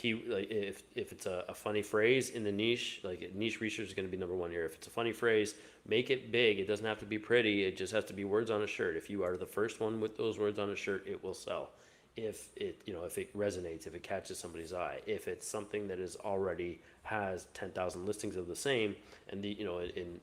if it's a funny phrase in the niche, like niche research is going to be number one here. If it's a funny phrase, make it big. It doesn't have to be pretty. It just has to be words on a shirt. If you are the first one with those words on a shirt, it will sell. If it resonates, if it catches somebody's eye, if it's something that is already has 10,000 listings of the same, and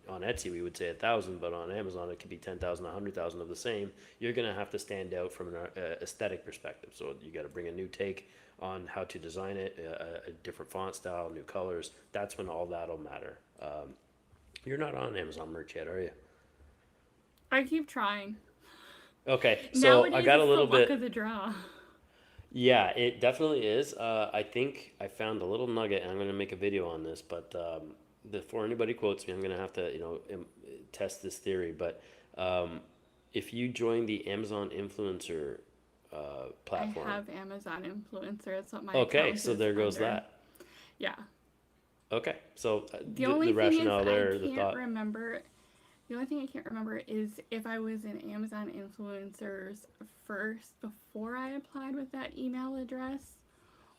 on Etsy we would say 1,000, but on Amazon it could be 10,000, 100,000 of the same. You're gonna have to stand out from an aesthetic perspective. So you got to bring a new take on how to design it, a different font style, new colors. That's when all that'll matter. You're not on Amazon merch yet, are you? I keep trying. Okay, so I Nowadays, got a it's the little luck bit. of the draw. Yeah, it definitely is. I think I found a little nugget, and I'm going to make a video on this. But before anybody quotes me, I'm going to have to, test this theory. But um, if you join the Amazon influencer I platform, have Amazon influencer. That's what my okay, account so is there goes under. that. Yeah. Okay, so The the only thing is rationale I there, the can't thought. remember. The only thing I can't remember is if I was in Amazon influencers first before I applied with that email address,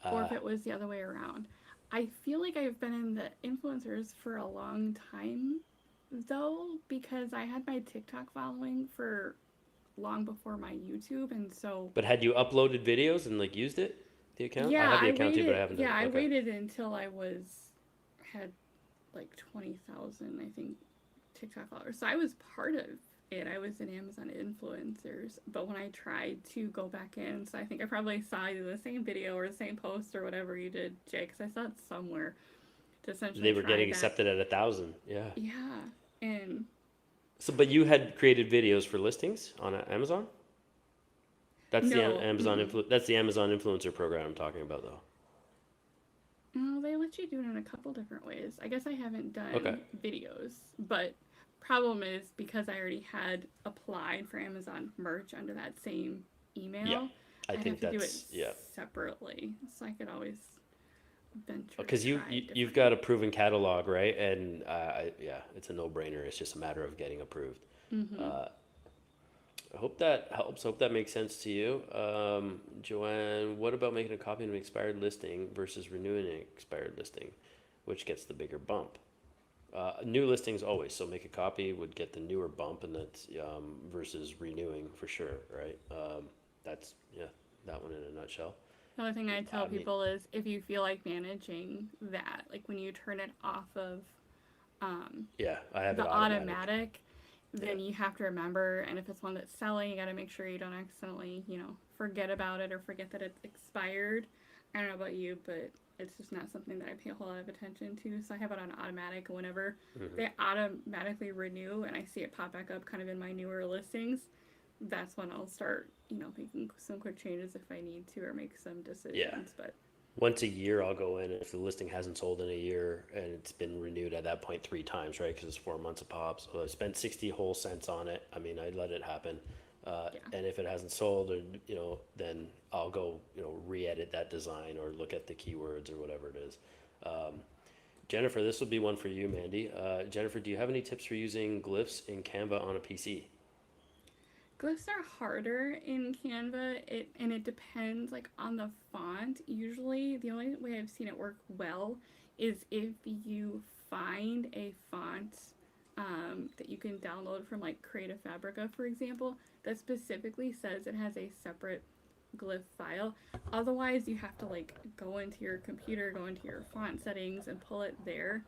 or Uh, if it was the other way around. I feel like I've been in the influencers for a long time though, because I had my TikTok following for long before my YouTube, and so but had you uploaded videos and like used it, the account? I yeah, have the account too, but I haven't done. I Okay, waited until I was had like 20,000, I think, TikTok followers. So I was part of it. I was in Amazon influencers, but when I tried to go back in, so I think I probably saw either the same video or the same post or whatever you did, Jay, because I saw it somewhere to essentially they were try getting that. accepted at 1,000. Yeah. Yeah, and So, but you had created videos for listings on Amazon. That's the no, That's the Amazon influencer program I'm talking about, though. no, they let you do it in a couple different ways. I guess I haven't Okay. done videos, but problem is because I already had applied for Amazon merch under that same Yeah, email, I I'd have think to do it that's yeah. separately. So I could always venture to Because try you've different. got a proven catalog, right? And yeah, it's a no brainer. It's just a matter of getting approved. Mm-hmm. Uh, I hope that helps. Hope that makes sense to you, Joanne. What about making a copy of an expired listing versus renewing an expired listing, which gets the bigger bump? New listings always. So make a copy would get the newer bump, and that's versus renewing for sure, right? That's yeah, that one in a nutshell. The only thing I tell I mean, people is if you feel like managing that, like when you turn it off of um, yeah, I have it the automatic. automatic, Yeah. then you have to remember, and if it's one that's selling, you got to make sure you don't accidentally, forget about it or forget that it's expired. I don't know about you, but it's just not something that I pay a whole lot of attention to. So I have it on automatic. Whenever Hmm. they automatically renew and I see it pop back up kind of in my newer listings, that's when I'll start, making some quick changes if I need to or make some Yeah. decisions. But Once a year, I'll go in if the listing hasn't sold in a year and it's been renewed at that point 3 times, right? Because it's 4 months a pop. So I spent 60 whole cents on it. I mean, I let it happen. yeah. And if it hasn't sold, or then I'll go, re-edit that design or look at the keywords or whatever it is. Um, Jennifer, this will be one for you, Mandy. Jennifer, do you have any tips for using glyphs in Canva on a PC? Glyphs are harder in Canva, and it depends like on the font. Usually, the only way I've seen it work well is if you find a font that you can download from like Creative Fabrica, for example, that specifically says it has a separate glyph file. Otherwise, you have to like go into your computer, go into your font settings, and pull it there.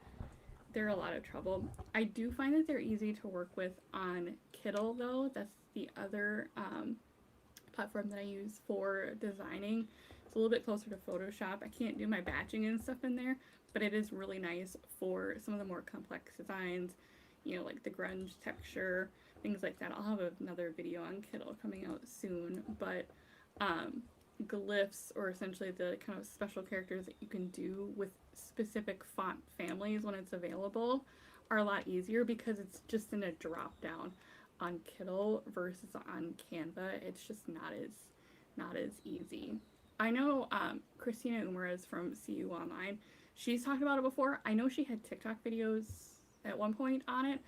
They're a lot of trouble. I do find that they're easy to work with on Kittl, though. That's the other platform that I use for designing. It's a little bit closer to Photoshop. I can't do my batching and stuff in there, but it is really nice for some of the more complex designs, like the grunge texture, things like that. I'll have another video on Kittl coming out soon, but um, glyphs, or essentially the kind of special characters that you can do with specific font families when it's available, are a lot easier because it's just in a drop down on Kittl versus on Canva. It's just not as easy. I know Christina Umaras from CU Online. She's talked about it before. I know she had TikTok videos at one point on it.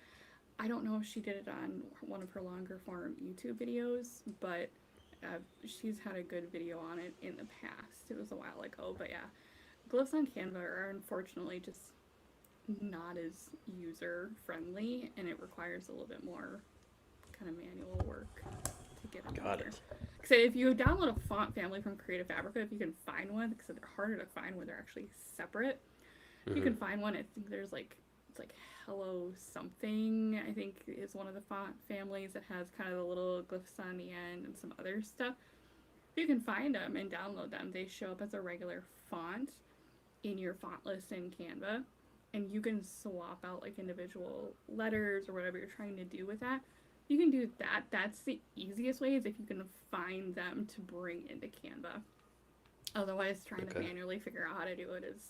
I don't know if she did it on one of her longer form YouTube videos, but she's had a good video on it in the past. It was a while ago, but yeah, glyphs on Canva are unfortunately just not as user friendly, and it requires a little bit more kind of manual work to get them in Got there. it. So if you download a font family from Creative Fabrica, if you can find one, because they're harder to find when they're actually separate. If you Hmm. can find one, I think there's like it's like Hello something. I think is one of the font families that has kind of the little glyphs on the end and some other stuff. If you can find them and download them, they show up as a regular font in your font list in Canva, and you can swap out like individual letters or whatever you're trying to do with that. You can do that. That's the easiest way, is if you can find them to bring into Canva. Otherwise, trying to Okay. manually figure out how to do it is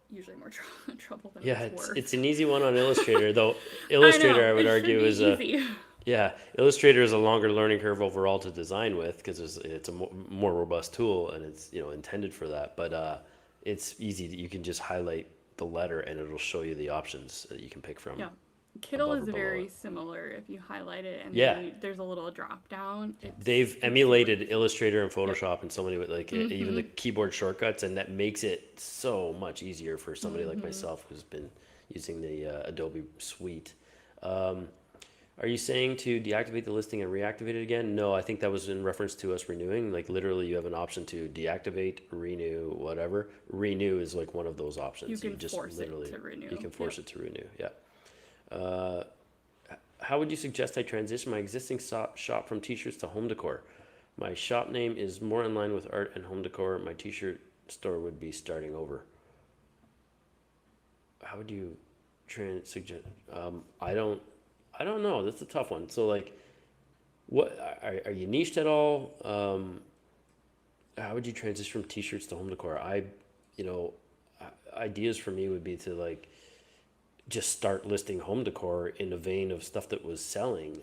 usually more trouble than Yeah, it's it's worth. an easy one on Illustrator, though. I Illustrator, know, I would it should argue, be is a easy. yeah. Illustrator is a longer learning curve overall to design with because it's a more robust tool and it's intended for that. But it's easy. You can just highlight the letter and it'll show you the options that you can pick from Yeah. Kindle above or is below very it. similar. If you highlight it and then Yeah, there's a little drop down, they've it's super emulated easy. Illustrator and Yep. Photoshop and so many with like even the Mm-hmm. keyboard shortcuts, and that makes it so much easier for somebody like Mm-hmm. myself who's been using the Adobe suite. Um, are you saying to deactivate the listing and reactivate it again? No, I think that was in reference to us renewing. Like literally, you have an option to deactivate, renew, whatever. Renew is like one of those You options. You can just force it literally to you renew. can Yep. force it to renew. Yeah. Uh, how would you suggest I transition my existing shop from t-shirts to home decor? My shop name is more in line with art and home decor. My t-shirt store would be starting over. How would you suggest? I don't know. That's a tough one. So like, what are you niched at all? How would you transition from t-shirts to home decor? You know, ideas for me would be to like just start listing home decor in a vein of stuff that was selling.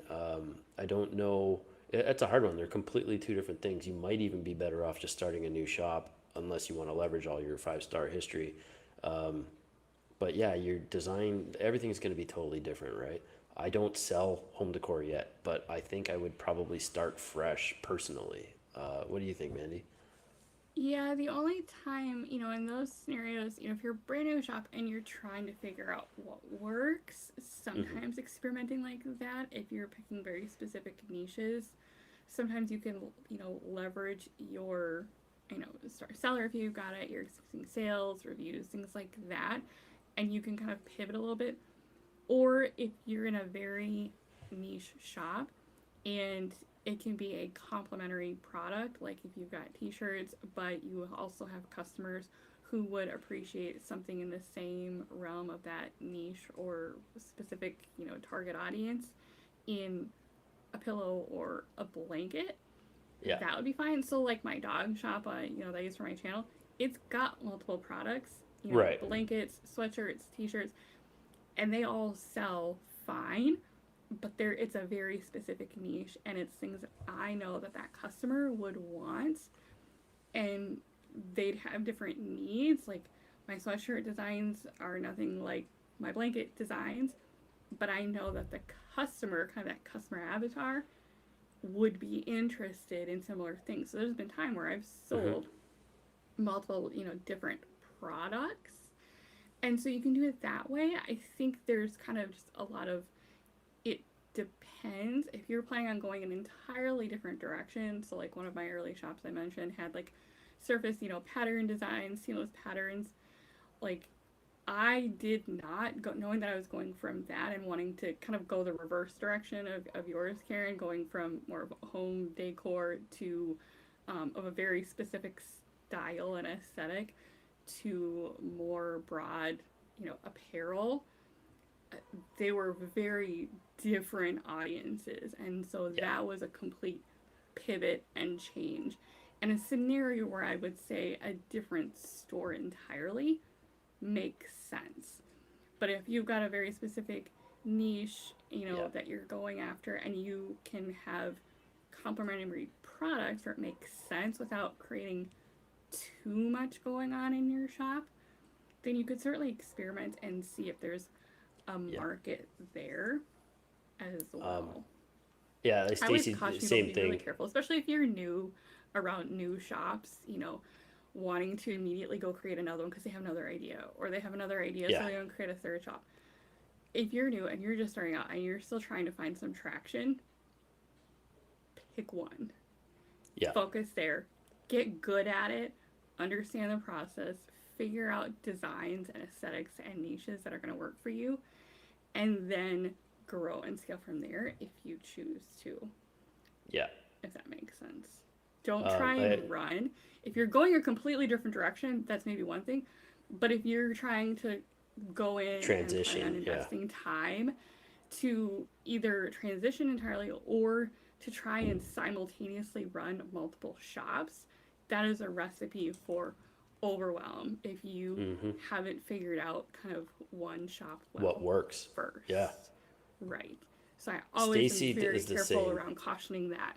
I don't know. It's a hard one. They're completely two different things. You might even be better off just starting a new shop unless you want to leverage all your 5-star history. Um, but yeah, your design, everything's going to be totally different, right? I don't sell home decor yet, but I think I would probably start fresh personally. What do you think, Mandy? Yeah, the only time, in those scenarios, if you're a brand new shop and you're trying to figure out what works, Hmm. sometimes experimenting like that, if you're picking very specific niches, sometimes you can, leverage your, start seller if you've got it, your existing sales, reviews, things like that, and you can kind of pivot a little bit. Or if you're in a very niche shop and it can be a complementary product, like if you've got t-shirts but you also have customers who would appreciate something in the same realm of that niche or specific target audience in a pillow or a blanket, Yeah. that would be fine. So like my dog shop that I use for my channel, it's got multiple products, Right. blankets, sweatshirts, t-shirts, and they all sell fine, but it's a very specific niche and it's things that I know that customer would want, and they'd have different needs. Like my sweatshirt designs are nothing like my blanket designs, but I know that the customer, kind of that customer avatar, would be interested in similar things. So there's been time where I've Hmm. sold multiple, different products. And so you can do it that way. I think there's kind of just a lot of, it depends. If you're planning on going an entirely different direction, so like one of my early shops I mentioned had like surface, pattern designs, seamless patterns. Like I did not go, knowing that I was going from that and wanting to kind of go the reverse direction of yours, Karen, going from more of home decor to of a very specific style and aesthetic to more broad, apparel. They were very different audiences, and so Yeah. that was a complete pivot and change. And a scenario where I would say a different store entirely makes sense. But if you've got a very specific niche, Yeah. that you're going after, and you can have complementary products where it makes sense without creating too much going on in your shop, then you could certainly experiment and see if there's a Yeah. market there as Um, well. yeah. I always Stacy, caution people to same be really thing. careful, especially if you're new around new shops, wanting to immediately go create another one because they have another idea, or they have another idea, so Yeah. they want to create a third shop. If you're new and you're just starting out and you're still trying to find some traction, pick one. Yeah. Focus there. Get good at it. Understand the process. Figure out designs and aesthetics and niches that are going to work for you. And then grow and scale from there if you choose to, Yeah. if that makes sense. Don't Um, try I, and run. If you're going a completely different direction, that's maybe one thing. But if you're trying to go in and plan on transition. Yeah. investing time to either transition entirely or to try and simultaneously run multiple shops, that is a recipe for overwhelm if you haven't figured out kind of one shop What well works? Yeah. first. Right. So I always am Stacy very is the careful same. around cautioning that.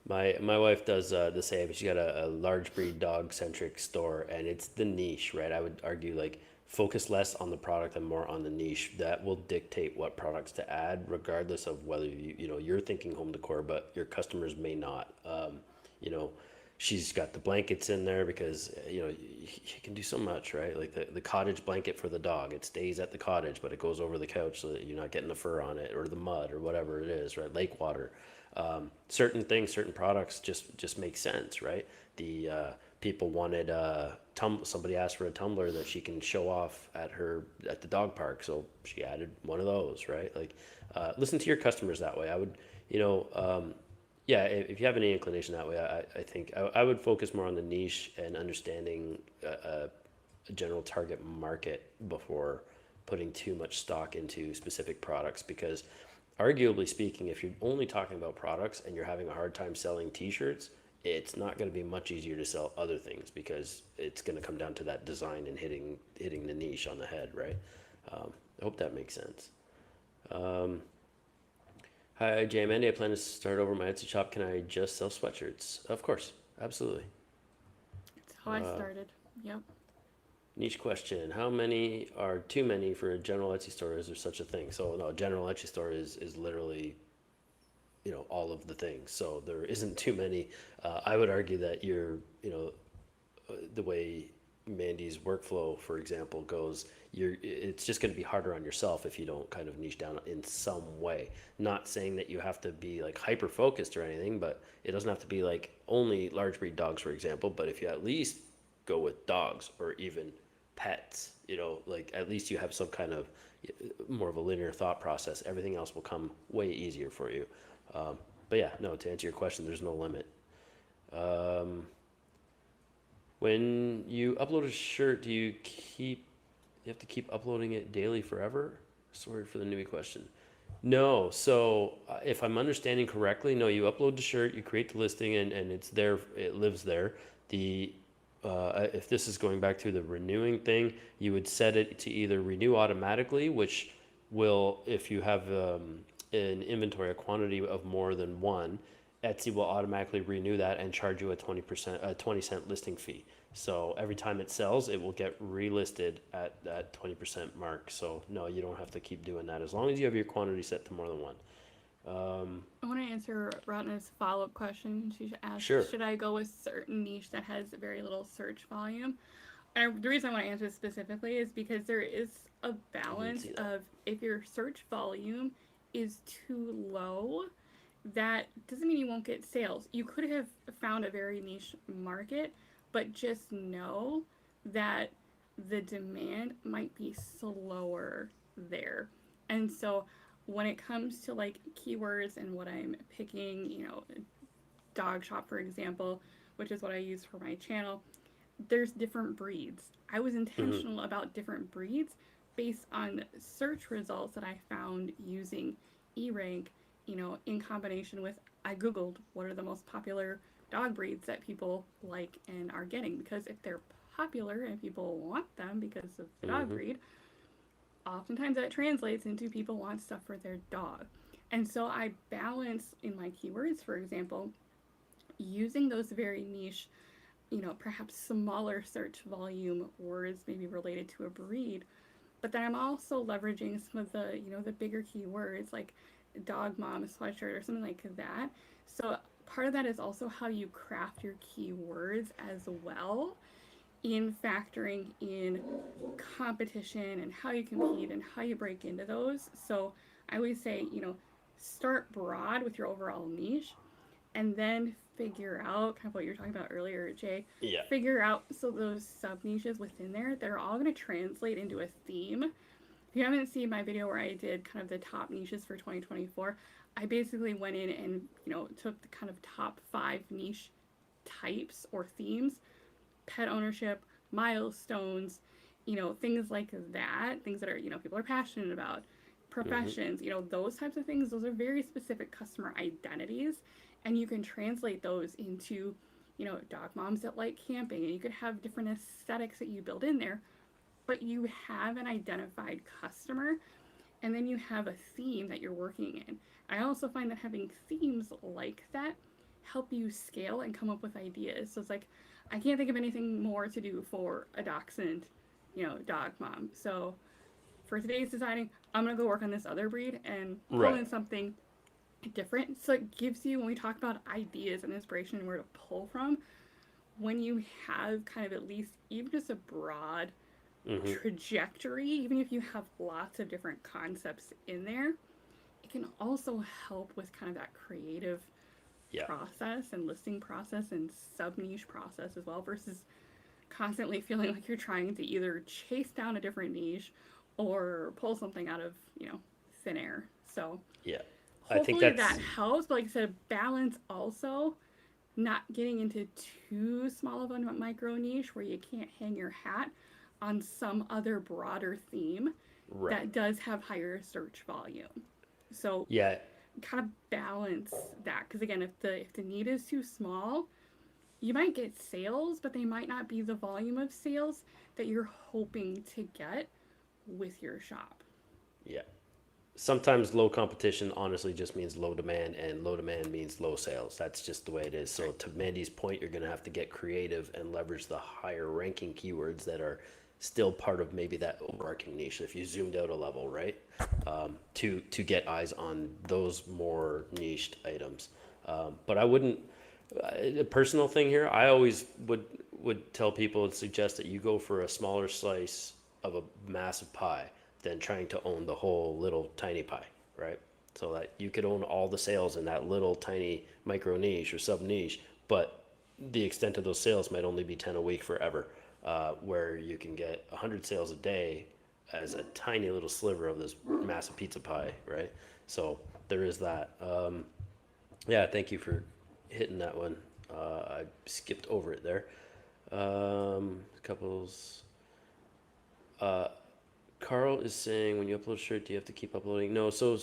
My wife does the same. She's got a large breed dog centric store, and it's the niche, right? I would argue like focus less on the product and more on the niche. That will dictate what products to add, regardless of whether you're thinking home decor, but your customers may not. You know, she's got the blankets in there because you can do so much, right? Like the cottage blanket for the dog, it stays at the cottage, but it goes over the couch so that you're not getting the fur on it or the mud or whatever it is, right? Lake water. Certain things, certain products just make sense, right? The people wanted somebody asked for a tumbler that she can show off at the dog park, so she added one of those, right? Like, listen to your customers that way. I would, yeah, if you have any inclination that way, I think I would focus more on the niche and understanding a general target market before putting too much stock into specific products, because arguably speaking, if you're only talking about products and you're having a hard time selling t-shirts, it's not going to be much easier to sell other things because it's going to come down to that design and hitting the niche on the head, right? I hope that makes sense. Hi, Jay and Mandy. I plan to start over my Etsy shop. Can I just sell sweatshirts? Of course, absolutely. That's how I started. Yep. Niche question: how many are too many for a general Etsy store? Is there such a thing? So no, a general Etsy store is literally, all of the things. So there isn't too many. I would argue that the way Mandy's workflow, for example, goes, it's just going to be harder on yourself if you don't kind of niche down in some way. Not saying that you have to be like hyper focused or anything, but it doesn't have to be like only large breed dogs, for example. But if you at least go with dogs or even pets, like at least you have some kind of more of a linear thought process. Everything else will come way easier for you. But yeah, no, to answer your question, there's no limit. When you upload a shirt, do you have to keep uploading it daily forever? Sorry for the newbie question. No, so if I'm understanding correctly, no, you upload the shirt, you create the listing, and it's there, it lives there. If this is going back to the renewing thing, you would set it to either renew automatically, which will, if you have an inventory, a quantity of more than one, Etsy will automatically renew that and charge you a 20% listing fee. So every time it sells, it will get relisted at that 20% mark. So no, you don't have to keep doing that as long as you have your quantity set to more than one. I want to answer Ratna's follow-up question. She asked, Sure. should I go with certain niche that has very little search volume? And the reason I want to answer specifically is because there is a balance of, if your search volume is too low, that doesn't mean you won't get sales. You could have found a very niche market, but just know that the demand might be slower there. And so when it comes to like keywords and what I'm picking, dog shop, for example, which is what I use for my channel, there's different breeds. I was intentional about different breeds based on search results that I found using eRank, in combination with, I Googled what are the most popular dog breeds that people like and are getting, because if they're popular and people want them because of the dog breed, oftentimes that translates into people want stuff for their dog. And so I balance in my keywords, for example, using those very niche, perhaps smaller search volume words maybe related to a breed, but then I'm also leveraging some of the, the bigger keywords like dog mom sweatshirt or something like that. So part of that is also how you craft your keywords as well, in factoring in competition and how you compete and how you break into those. So I always say, start broad with your overall niche and then figure out kind of what you were talking about earlier, Jay. Yeah. Figure out so those sub niches within there, they're all going to translate into a theme. If you haven't seen my video where I did kind of the top niches for 2024, I basically went in and, took the kind of top 5 niche types or themes: pet ownership, milestones, things like that, things that are, people are passionate about, professions, those types of things. Those are very specific customer identities, and you can translate those into, dog moms that like camping, and you could have different aesthetics that you build in there, but you have an identified customer, and then you have a theme that you're working in. I also find that having themes like that help you scale and come up with ideas. So it's like, I can't think of anything more to do for a dachshund, dog mom. So for today's designing, I'm gonna go work on this other breed and pull Right. in something different. So it gives you, when we talk about ideas and inspiration and where to pull from, when you have kind of at least even just a broad Mm-hmm. trajectory, even if you have lots of different concepts in there, it can also help with kind of that creative Yeah. process and listing process and sub niche process as well, versus constantly feeling like you're trying to either chase down a different niche or pull something out of, thin air. So Yeah. I think hopefully that that's helps. But like I said, balance also, not getting into too small of a micro niche where you can't hang your hat on some other broader theme right. that does have higher search volume. So Yeah. kind of balance that, because again, if the need is too small, you might get sales, but they might not be the volume of sales that you're hoping to get with your shop. Yeah. Sometimes low competition honestly just means low demand, and low demand means low sales. That's just the way it is. So Right. to Mandy's point, you're going to have to get creative and leverage the higher ranking keywords that are still part of maybe that overarching niche. If you zoomed out a level, right, to get eyes on those more niched items. But I wouldn't. A personal thing here, I always would tell people and suggest that you go for a smaller slice of a massive pie than trying to own the whole little tiny pie, right? So that you could own all the sales in that little tiny micro niche or sub niche, but the extent of those sales might only be 10 a week forever, where you can get 100 sales a day as a tiny little sliver of this massive pizza pie, right? So there is that. Yeah, thank you for hitting that one. I skipped over it there. Couples. Carl is saying, when you upload a shirt, do you have to keep uploading? No. So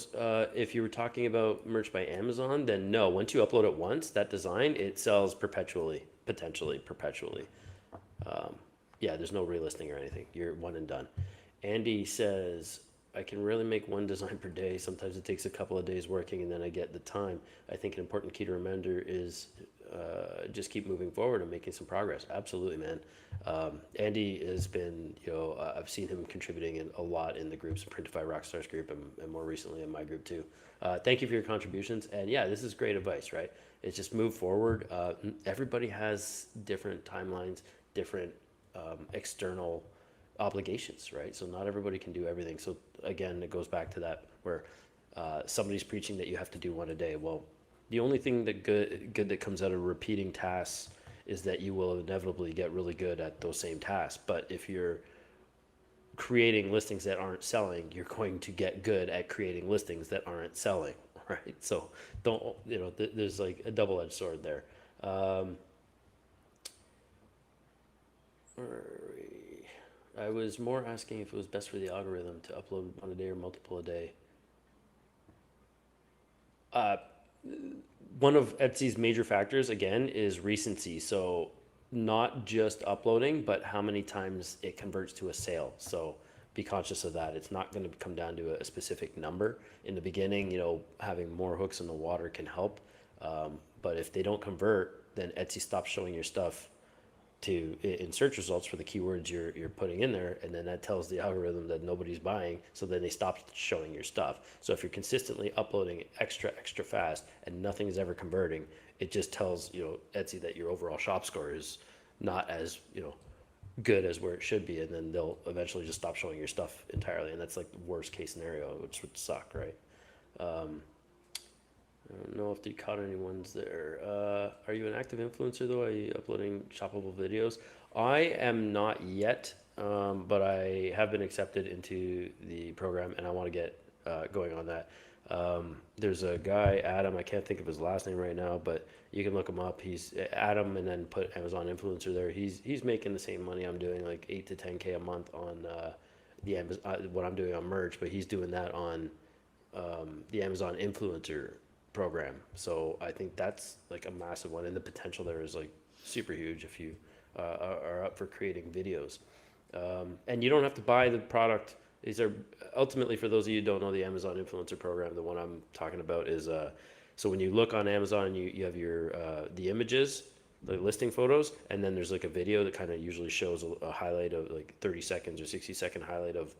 if you were talking about merch by Amazon, then no. Once you upload it once, that design, it sells perpetually, potentially perpetually. Yeah, there's no relisting or anything. You're one and done. Andy says, I can really make one design per day. Sometimes it takes a couple of days working and then I get the time. I think an important key to remember is just keep moving forward and making some progress. Absolutely, man. Andy has been, I've seen him contributing a lot in the groups, Printify Rockstars group, and more recently in my group too. Thank you for your contributions. And yeah, this is great advice, right? It's just move forward. Everybody has different timelines, different external obligations, right? So not everybody can do everything. So again, it goes back to that where somebody's preaching that you have to do one a day. Well, the only thing that good that comes out of repeating tasks is that you will inevitably get really good at those same tasks. But if you're creating listings that aren't selling, you're going to get good at creating listings that aren't selling, right? So don't, there's like a double-edged sword there. Where are we? I was more asking if it was best for the algorithm to upload one a day or multiple a day. Uh, One of Etsy's major factors, again, is recency. So not just uploading, but how many times it converts to a sale. So be conscious of that. It's not going to come down to a specific number. In the beginning, having more hooks in the water can help. But if they don't convert, then Etsy stops showing your stuff in search results for the keywords you're putting in there, and then that tells the algorithm that nobody's buying, so then they stop showing your stuff. So if you're consistently uploading extra fast and nothing is ever converting, it just tells Etsy that your overall shop score is not as good as where it should be, and then they'll eventually just stop showing your stuff entirely, and that's like the worst case scenario, which would suck, right? I don't know if you caught any ones there. Are you an active influencer though? Are you uploading shoppable videos? I am not yet, but I have been accepted into the program and I want to get going on that. There's a guy, Adam, I can't think of his last name right now, but you can look him up. He's Adam and then put Amazon influencer there. He's making the same money I'm doing, like 8 to 10K a month on the Amazon, what I'm doing on merch, but he's doing that on the Amazon influencer program. So I think that's like a massive one, and the potential there is like super huge if you are up for creating videos. And you don't have to buy the product. These are ultimately, for those of you who don't know the Amazon Influencer Program, the one I'm talking about is so when you look on Amazon, you have your the images, the listing photos, and then there's like a video that kind of usually shows a highlight of like 30 seconds or 60-second highlight of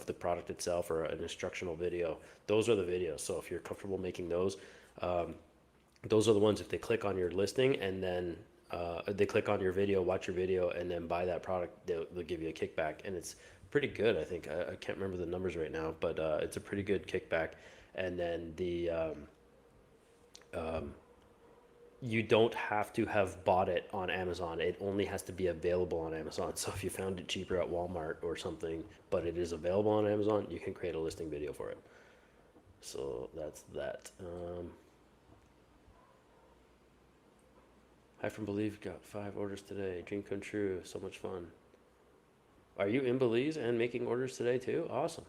the product itself, or an instructional video. Those are the videos. So if you're comfortable making those are the ones. If they click on your listing and then they click on your video, watch your video, and then buy that product, they'll give you a kickback, and it's pretty good. I think I can't remember the numbers right now, but it's a pretty good kickback. And then you don't have to have bought it on Amazon. It only has to be available on Amazon. So if you found it cheaper at Walmart or something, but it is available on Amazon, you can create a listing video for it. So that's that. Hi from Belize, got 5 orders today. Dream come true, so much fun. Are you in Belize and making orders today too? Awesome.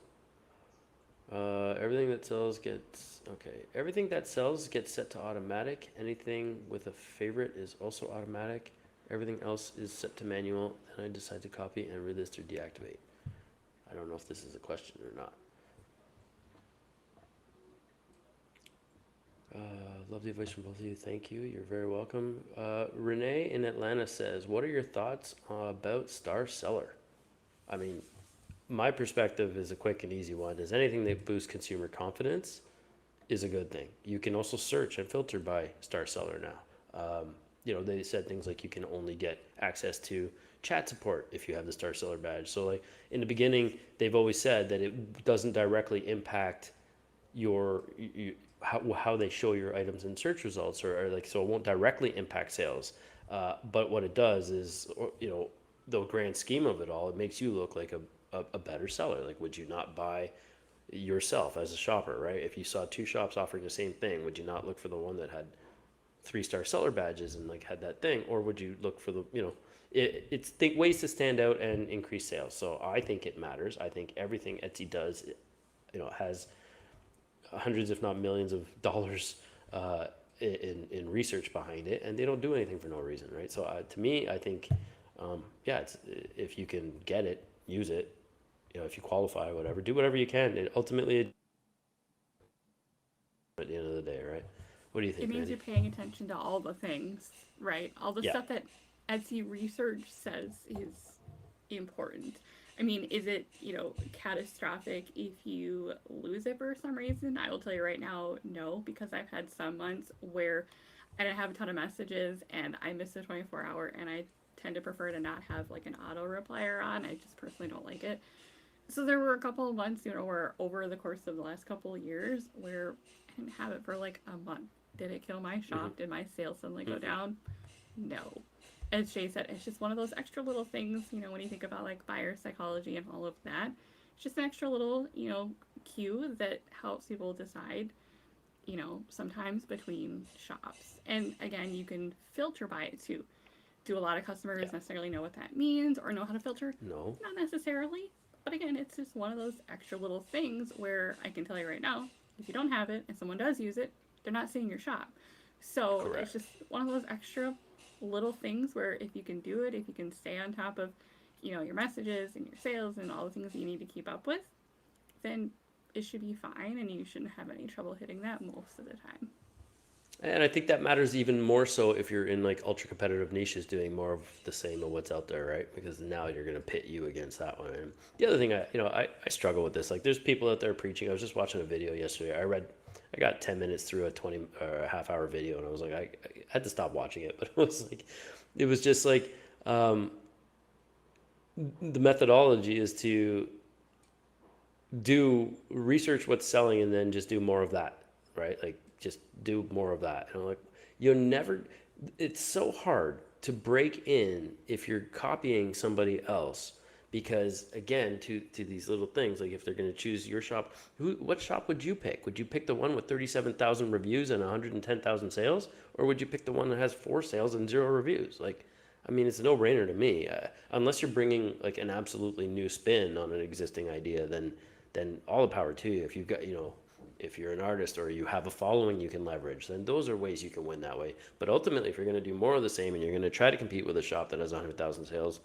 Everything that sells gets, okay. Everything that sells gets set to automatic. Anything with a favorite is also automatic. Everything else is set to manual. Then I decide to copy and relist or deactivate. I don't know if this is a question or not. Lovely voice from both of you. Thank you. You're very welcome. Renee in Atlanta says, what are your thoughts about Star Seller? I mean, my perspective is a quick and easy one. Is anything that boosts consumer confidence is a good thing. You can also search and filter by Star Seller now. They said things like you can only get access to chat support if you have the Star Seller badge. So like in the beginning, they've always said that it doesn't directly impact how they show your items in search results, or like, so it won't directly impact sales. But what it does is, the grand scheme of it all, it makes you look like a better seller. Like, would you not buy yourself as a shopper, right? If you saw 2 shops offering the same thing, would you not look for the one that had 3-star seller badges and like had that thing? Or would you look for the, it's ways to stand out and increase sales. So I think it matters. I think everything Etsy does, has hundreds, if not millions of dollars in research behind it, and they don't do anything for no reason, right? So to me, I think, it's, if you can get it, use it. If you qualify, whatever, do whatever you can. Ultimately, at the end of the day, right? What do you think, It means Mandy? you're paying attention to all the things, right? All the Yeah. stuff that Etsy research says is important. I mean, is it, catastrophic if you lose it for some reason? I will tell you right now, no, because I've had some months where I didn't have a ton of messages and I missed the 24-hour, and I tend to prefer to not have like an auto replier on. I just personally don't like it. So there were a couple of months, where over the course of the last couple of years where I didn't have it for like a month. Did it kill my shop? Mm-hmm. Did my sales suddenly go down? No. As Jay said, it's just one of those extra little things, when you think about like buyer psychology and all of that. It's just an extra little, cue that helps people decide, sometimes between shops. And again, you can filter by it too. Do a lot of customers necessarily know what that means or know how to filter? No. Not necessarily. But again, it's just one of those extra little things where I can tell you right now, if you don't have it and someone does use it, they're not seeing your shop. So Correct. It's just one of those extra little things where if you can do it, if you can stay on top of, your messages and your sales and all the things that you need to keep up with, then it should be fine and you shouldn't have any trouble hitting that most of the time. And I think that matters even more so if you're in like ultra competitive niches doing more of the same of what's out there, right? Because now you're going to pit you against that one. And the other thing, I struggle with this. Like, there's people out there preaching. I was just watching a video yesterday. I got 10 minutes through a 20 or a half hour video, and I was like, I had to stop watching it. But it was just like, the methodology is to do research what's selling and then just do more of that, right? Like, just do more of that. And I'm like, it's so hard to break in if you're copying somebody else, because again, to these little things, like if they're going to choose your shop, what shop would you pick? Would you pick the one with 37,000 reviews and 110,000 sales? Or would you pick the one that has 4 sales and 0 reviews? Like, I mean, it's a no-brainer to me. Unless you're bringing like an absolutely new spin on an existing idea, then all the power to you. If you've got, if you're an artist or you have a following you can leverage, then those are ways you can win that way. But ultimately, if you're going to do more of the same and you're going to try to compete with a shop that has 100,000 sales,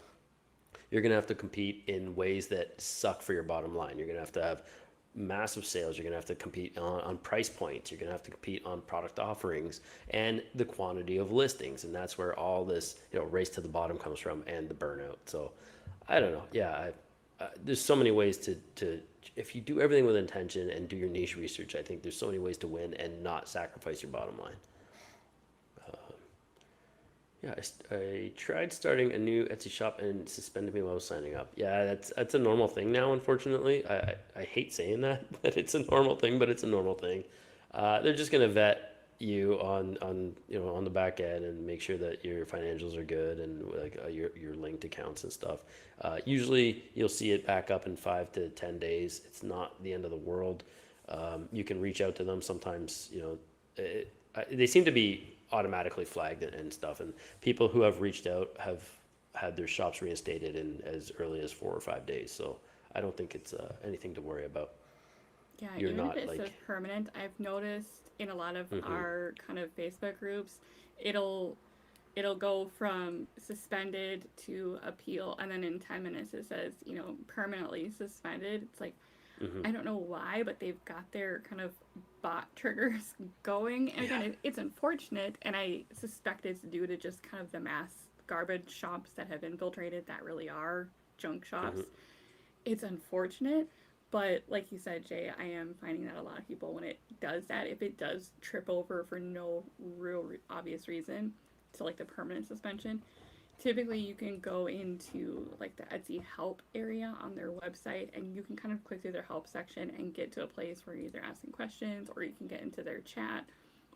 you're going to have to compete in ways that suck for your bottom line. You're going to have massive sales. You're going to have to compete on price points. You're going to have to compete on product offerings and the quantity of listings. And that's where all this, race to the bottom comes from, and the burnout. So I don't know. Yeah. There's so many ways to, if you do everything with intention and do your niche research, I think there's so many ways to win and not sacrifice your bottom line. Yeah, I tried starting a new Etsy shop and it suspended me while I was signing up. Yeah, that's a normal thing now, unfortunately. I hate saying that, that it's a normal thing, but it's a normal thing. They're just gonna vet you on the back end and make sure that your financials are good and like your linked accounts and stuff. Usually you'll see it back up in 5 to 10 days. It's not the end of the world. You can reach out to them sometimes. They seem to be automatically flagged and stuff, and people who have reached out have had their shops reinstated in as early as 4 or 5 days. So I don't think it's anything to worry about. Yeah, You're even not if it like says permanent, I've noticed in a lot of Mhm. our kind of Facebook groups, it'll go from suspended to appeal, and then in 10 minutes it says, permanently suspended. It's like, Mhm. I don't know why, but they've got their kind of bot triggers going. And again, Yeah. it's unfortunate, and I suspect it's due to just kind of the mass garbage shops that have infiltrated that really are junk shops. Mhm. It's unfortunate, but like you said, Jay, I am finding that a lot of people, when it does that, if it does trip over for no real obvious reason to like the permanent suspension, typically you can go into like the Etsy help area on their website, and you can kind of click through their help section and get to a place where you're either asking questions, or you can get into their chat,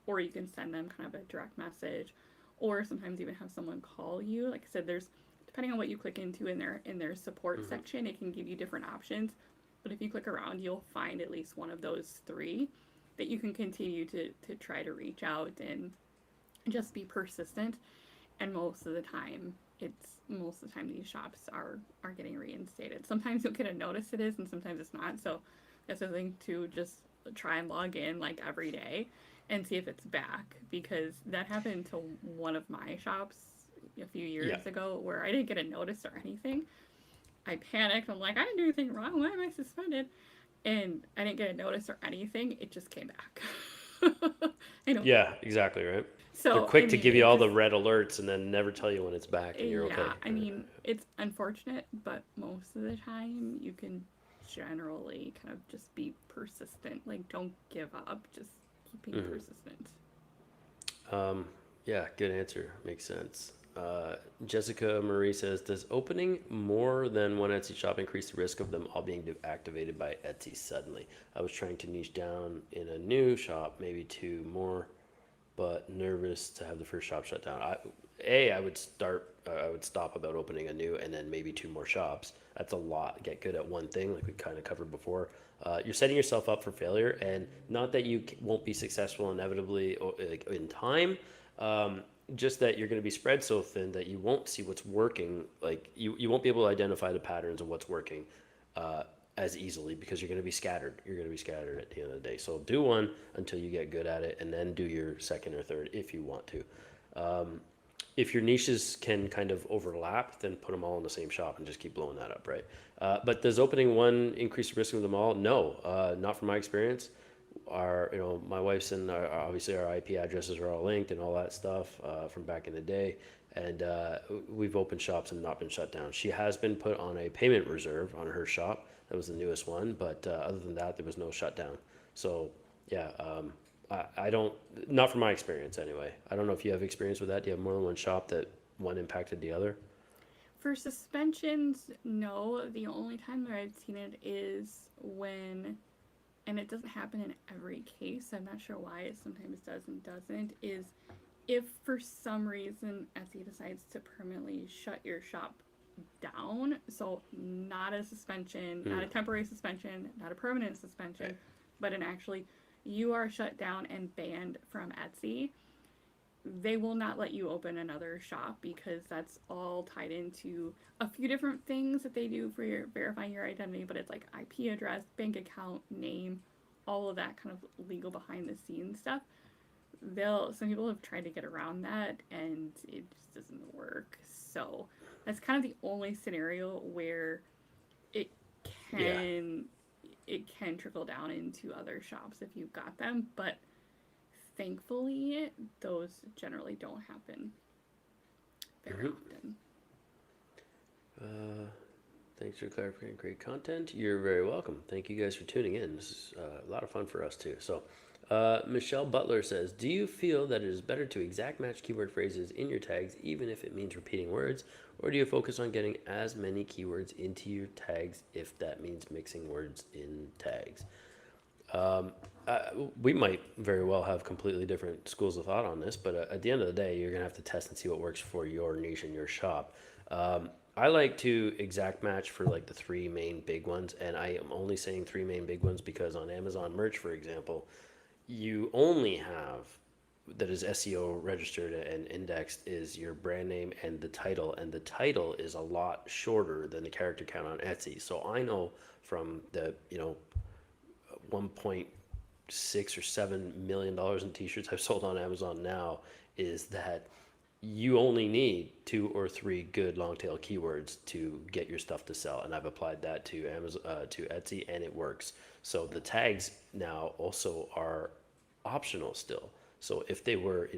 or you can send them kind of a direct message, or sometimes even have someone call you. Like I said, there's, depending on what you click into in their support Mhm. section, it can give you different options. But if you click around, you'll find at least one of those three that you can continue to try to reach out and just be persistent. And most of the time these shops are getting reinstated. Sometimes you'll get a notice it is, and sometimes it's not. So that's the thing, to just try and log in like every day and see if it's back, because that happened to one of my shops a few Yeah. years ago, where I didn't get a notice or anything. I panicked. I'm like, I didn't do anything wrong. Why am I suspended? And I didn't get a notice or anything. It just came back. I know. Yeah, exactly, right? They're So I quick to mean, give you it all just, the red alerts and then never tell you when it's back and you're yeah, okay. I mean, it's unfortunate, but most of the time you can generally kind of just be persistent. Like, don't give up, just keep being Mhm. persistent. Yeah, good answer. Makes sense. Jessica Marie says, does opening more than one Etsy shop increase the risk of them all being deactivated by Etsy suddenly? I was trying to niche down in a new shop, maybe two more, but nervous to have the first shop shut down. I would I would stop about opening a new and then maybe two more shops. That's a lot. Get good at one thing, like we kind of covered before. You're setting yourself up for failure, and not that you won't be successful inevitably or, like, in time. Um, just that you're going to be spread so thin that you won't see what's working. Like you won't be able to identify the patterns of what's working uh, as easily because you're going to be scattered. You're going to be scattered at the end of the day. So do one until you get good at it, and then do your second or third if you want to. If your niches can kind of overlap, then put them all in the same shop and just keep blowing that up, right? But does opening one increase the risk of them all? No, not from my experience. My wife's and obviously our IP addresses are all linked and all that stuff from back in the day. And we've opened shops and not been shut down. She has been put on a payment reserve on her shop. That was the newest one. But other than that, there was no shutdown. So yeah, I don't, not from my experience anyway. I don't know if you have experience with that. Do you have more than one shop that one impacted the other? For suspensions, no. The only time that I've seen it is when, and it doesn't happen in every case, I'm not sure why it sometimes does and doesn't, is if for some reason Etsy decides to permanently shut your shop down, so not a suspension, not Mm, a temporary suspension, not a permanent suspension, right. but an actually, you are shut down and banned from Etsy, they will not let you open another shop, because that's all tied into a few different things that they do for your verifying your identity, but it's like IP address, bank account, name, all of that kind of legal behind the scenes stuff, some people have tried to get around that and it just doesn't work. So that's kind of the only scenario where it Yeah. can it can trickle down into other shops if you've got them, but thankfully those generally don't happen very often. Thanks for clarifying. Great content. You're very welcome. Thank you guys for tuning in. This is a lot of fun for us too. So, Michelle Butler says, "Do you feel that it is better to exact match keyword phrases in your tags, even if it means repeating words, or do you focus on getting as many keywords into your tags if that means mixing words in tags?" We might very well have completely different schools of thought on this, but at the end of the day, you're gonna have to test and see what works for your niche and your shop. I like to exact match for like the three main big ones, and I am only saying three main big ones because on Amazon merch, for example, you only have that is SEO registered and indexed is your brand name and the title is a lot shorter than the character count on Etsy. So I know from the 1.6 or 7 million dollars in t-shirts I've sold on Amazon now is that you only need 2 or 3 good long tail keywords to get your stuff to sell, and I've applied that to Amazon to Etsy, and it works. So the tags now also are optional still. So if they were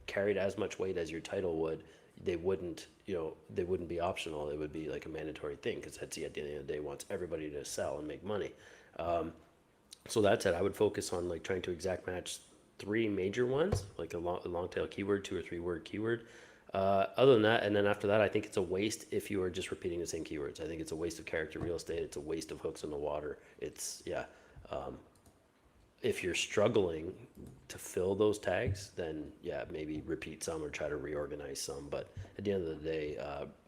carried as much weight as your title would, they wouldn't be optional. It would be like a mandatory thing because Etsy at the end of the day wants everybody to sell and make money. So that said, I would focus on like trying to exact match 3 major ones, like a long tail keyword, 2 or 3 word keyword. Other than that, and then after that, I think it's a waste if you are just repeating the same keywords. I think it's a waste of character real estate. It's a waste of hooks in the water. If you're struggling to fill those tags, then maybe repeat some or try to reorganize some. But at the end of the day,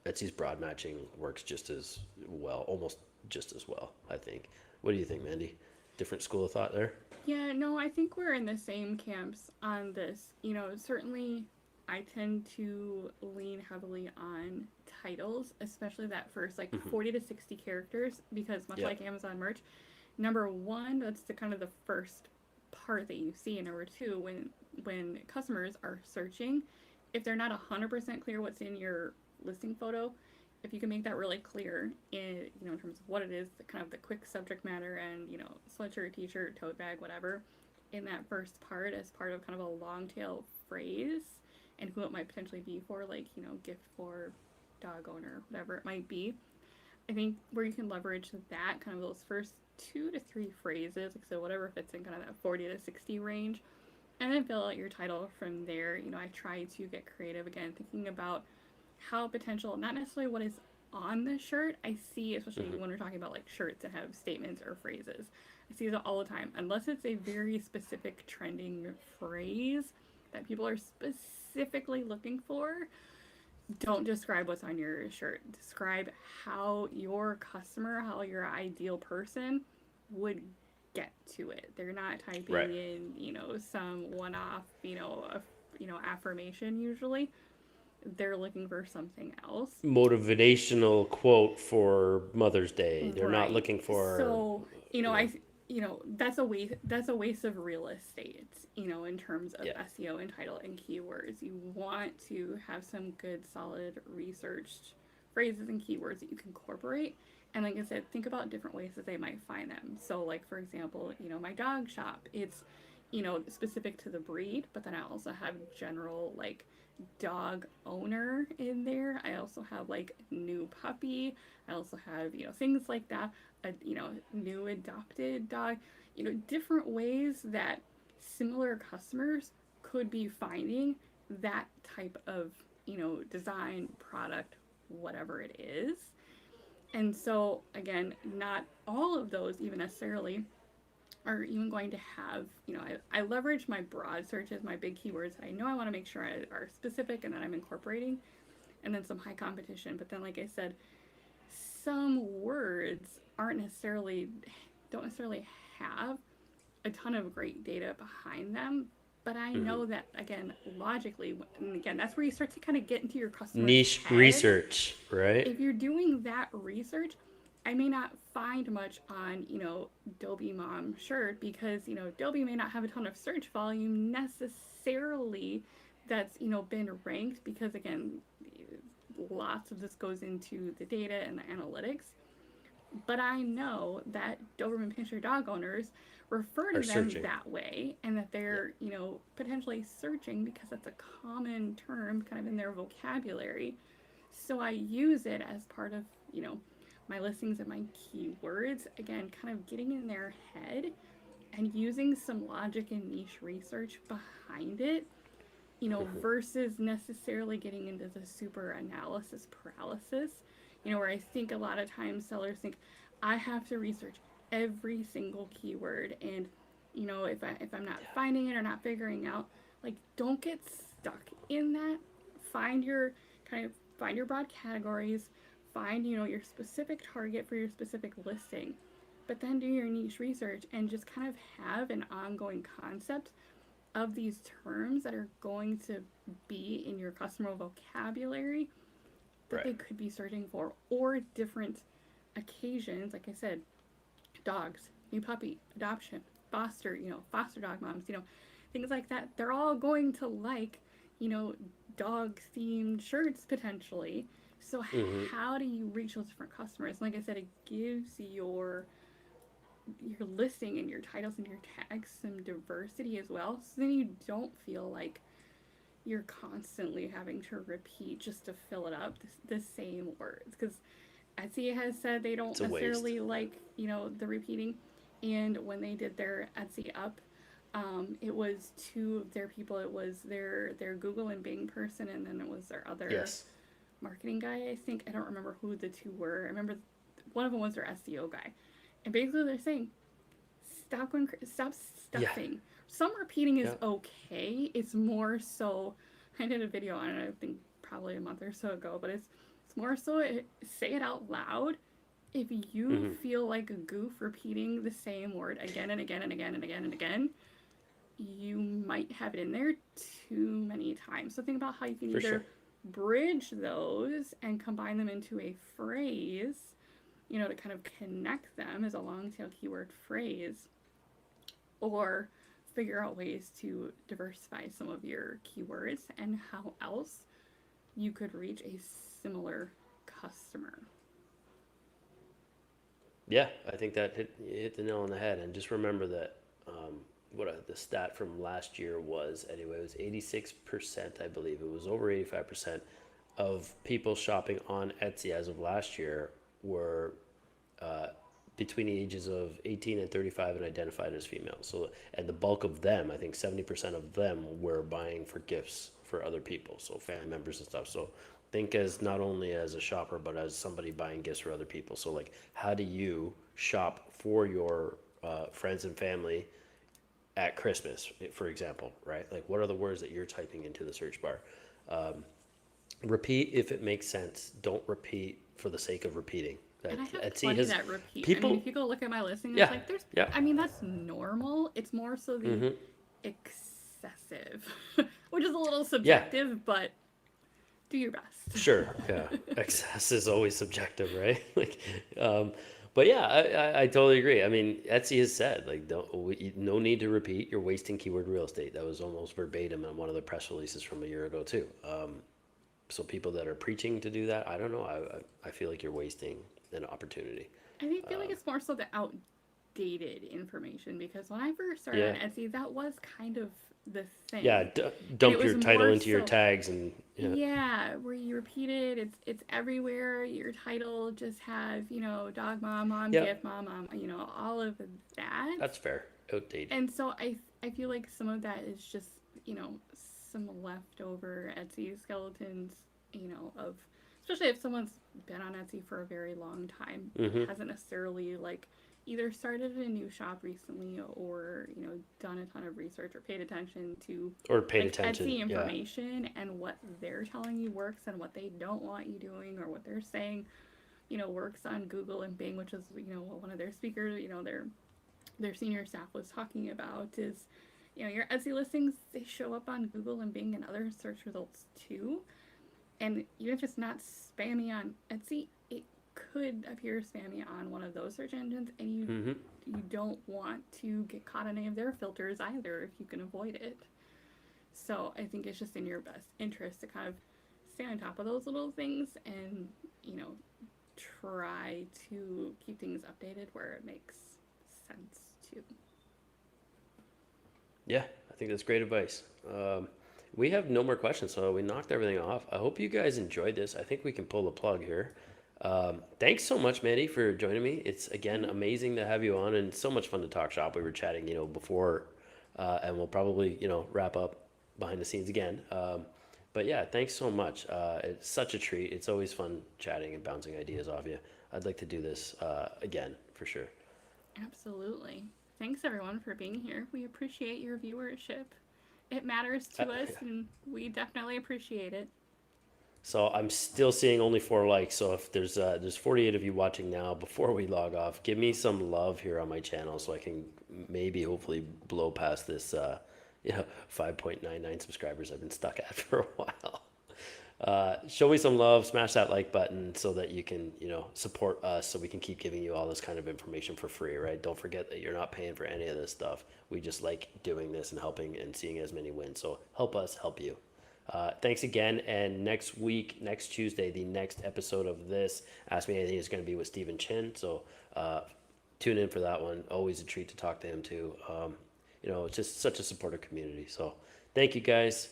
Etsy's broad matching works just as well, almost just as well, I think. What do you think, Mandy? Different school of thought there? Yeah, no, I think we're in the same camps on this. Certainly I tend to lean heavily on titles, especially that first like 40 to 60 characters, because much like Amazon merch, number one, that's the kind of the first part that you see. And number two, when customers are searching, if they're not 100% clear what's in your listing photo, if you can make that really clear in terms of what it is, kind of the quick subject matter and sweatshirt, t-shirt, tote bag, whatever, in that first part as part of kind of a long tail phrase and who it might potentially be for, like gift for dog owner, whatever it might be. I think where you can leverage that kind of those first 2 to 3 phrases, like so whatever fits in kind of that 40 to 60 range, and then fill out your title from there. I try to get creative again, thinking about how potential, not necessarily what is on the shirt. I see, especially when we're talking about like shirts that have statements or phrases, I see that all the time. Unless it's a very specific trending phrase that people are specifically looking for, don't describe what's on your shirt. Describe how your customer, how your ideal person would get to it. They're not typing Right. in, some one-off, affirmation usually. They're looking for something else. Motivational quote for Mother's Day. They're not Right. looking for. So, that's a waste of real estate, in terms of SEO and title and keywords. You want to have some good, solid, researched phrases and keywords that you can incorporate. And like I said, think about different ways that they might find them. So, like, for example, my dog shop, it's, specific to the breed, but then I also have general, like, dog owner in there. I also have, like, new puppy. I also have, things like that. New adopted dog. Different ways that similar customers could be finding that type of, design, product, whatever it is. And so, again, not all of those even necessarily are even going to have, I leverage my broad searches, my big keywords that I know I want to make sure are specific and that I'm incorporating, and then some high competition. But then, like I said, some words don't necessarily have a ton of great data behind them. But I know that, again, logically, and again, that's where you start to kind of get into your customer's Niche head. research, right? If you're doing that research, I may not find much on, Dobie Mom shirt because, Dobie may not have a ton of search volume necessarily that's, been ranked because, again, lots of this goes into the data and the analytics. But I know that Doberman Pinscher dog owners refer to Are them searching. that way and that Yeah. they're, potentially searching because that's a common term kind of in their vocabulary. So I use it as part of, my listings and my keywords. Again, kind of getting in their head and using some logic and niche research behind it, versus necessarily getting into the super analysis paralysis, where I think a lot of times sellers think I have to research every single keyword and if I'm not finding it or not figuring out, like, don't get stuck in that. Find your find your broad categories, find, your specific target for your specific listing, but then do your niche research and just kind of have an ongoing concept of these terms that are going to be in your customer vocabulary that Right. they could be searching for, or different occasions, like I said, dogs, new puppy, adoption, foster dog moms, things like that. They're all going to like, dog themed shirts potentially. So Mm-hmm. how do you reach those different customers? Like I said, it gives your listing and your titles and your tags some diversity as well. So then you don't feel like you're constantly having to repeat just to fill it up the same words. Because Etsy has said they don't It's a waste. necessarily like, the repeating. And when they did their Etsy up, it was two of their people. It was their Google and Bing person, and then it was their other Yes. marketing guy, I think. I don't remember who the two were. I remember one of them was their SEO guy. And basically they're saying, stop Yeah. stuffing. Some repeating is Yeah. okay. It's more so, I did a video on it, I think probably a month or so ago, but it's more so say it out loud. If you Mm-hmm. feel like a goof repeating the same word again and again and again and again and again, you might have it in there too many times. So think about how you can For sure. either bridge those and combine them into a phrase, to kind of connect them as a long tail keyword phrase, or figure out ways to diversify some of your keywords and how else you could reach a similar customer. Yeah, I think that hit the nail on the head. And just remember that the stat from last year was anyway. It was 86%, I believe. It was over 85% of people shopping on Etsy as of last year were uh, between the ages of 18 and 35 and identified as female. So, and the bulk of them, I think 70% of them were buying for gifts for other people, so family members and stuff. So think as not only as a shopper, but as somebody buying gifts for other people. So like, how do you shop for your friends and family at Christmas, for example, right? Like, what are the words that you're typing into the search bar? Repeat if it makes sense. Don't repeat for the sake of repeating. And That I have Etsy plenty has that repeat. I mean, people. if you go look at my listing, it's Yeah, like yeah. that's normal. It's more so the Mm-hmm. excessive, which is a little Yeah, subjective, but do your best. sure. Yeah, excess is always subjective, right? Like, um, but yeah, I totally agree. I mean, Etsy has said like, no need to repeat. You're wasting keyword real estate. That was almost verbatim in one of the press releases from a year ago too. So people that are preaching to do that, I don't know. I feel like you're wasting an opportunity. I feel like it's more so the outdated information because when I first started on Yeah, Etsy, that was kind of the yeah. thing, and it Dump was your title more into your so, tags and yeah, yeah, where you repeat it. It's everywhere. Your title just have dog mom, mom yep. gift, mom, all of that. That's fair. Outdated. And so I feel like some of that is just some leftover Etsy skeletons, of, especially if someone's been on Etsy for a very long time, Mm-hmm. hasn't necessarily like either started a new shop recently or done a ton of research or paid attention to Or paid like attention. Etsy Yeah. information and what they're telling you works and what they don't want you doing or what they're saying works on Google and Bing, which is what one of their speakers, their senior staff was talking about is your Etsy listings, they show up on Google and Bing and other search results too. And even if it's not spammy on Etsy, it could appear spammy on one of those search engines, and Mm-hmm. you don't want to get caught on any of their filters either if you can avoid it. So I think it's just in your best interest to kind of stay on top of those little things and, you know, try to keep things updated where it makes sense to. Yeah, I think that's great advice. We have no more questions, so we knocked everything off. I hope you guys enjoyed this. I think we can pull the plug here. Thanks so much, Mandy, for joining me. It's again amazing to have you on, and so much fun to talk shop. We were chatting, before, and we'll probably, wrap up behind the scenes again. But yeah, thanks so much. It's such a treat. It's always fun chatting and bouncing ideas off you. I'd like to do this again for sure. Absolutely. Thanks everyone for being here. We appreciate your viewership. It matters to us, Yeah. and we definitely appreciate it. So I'm still seeing only 4 likes. So if there's 48 of you watching now, before we log off, give me some love here on my channel so I can maybe hopefully blow past this 5.99 subscribers I've been stuck at for a while. Show me some love, smash that like button so that you can support us so we can keep giving you all this kind of information for free, right? Don't forget that you're not paying for any of this stuff. We just like doing this and helping and seeing as many wins. So help us help you. Thanks again. And next Tuesday, the next episode of this Ask Me Anything is going to be with Stephen Chin. So tune in for that one. Always a treat to talk to him too. It's just such a supportive community. So thank you guys.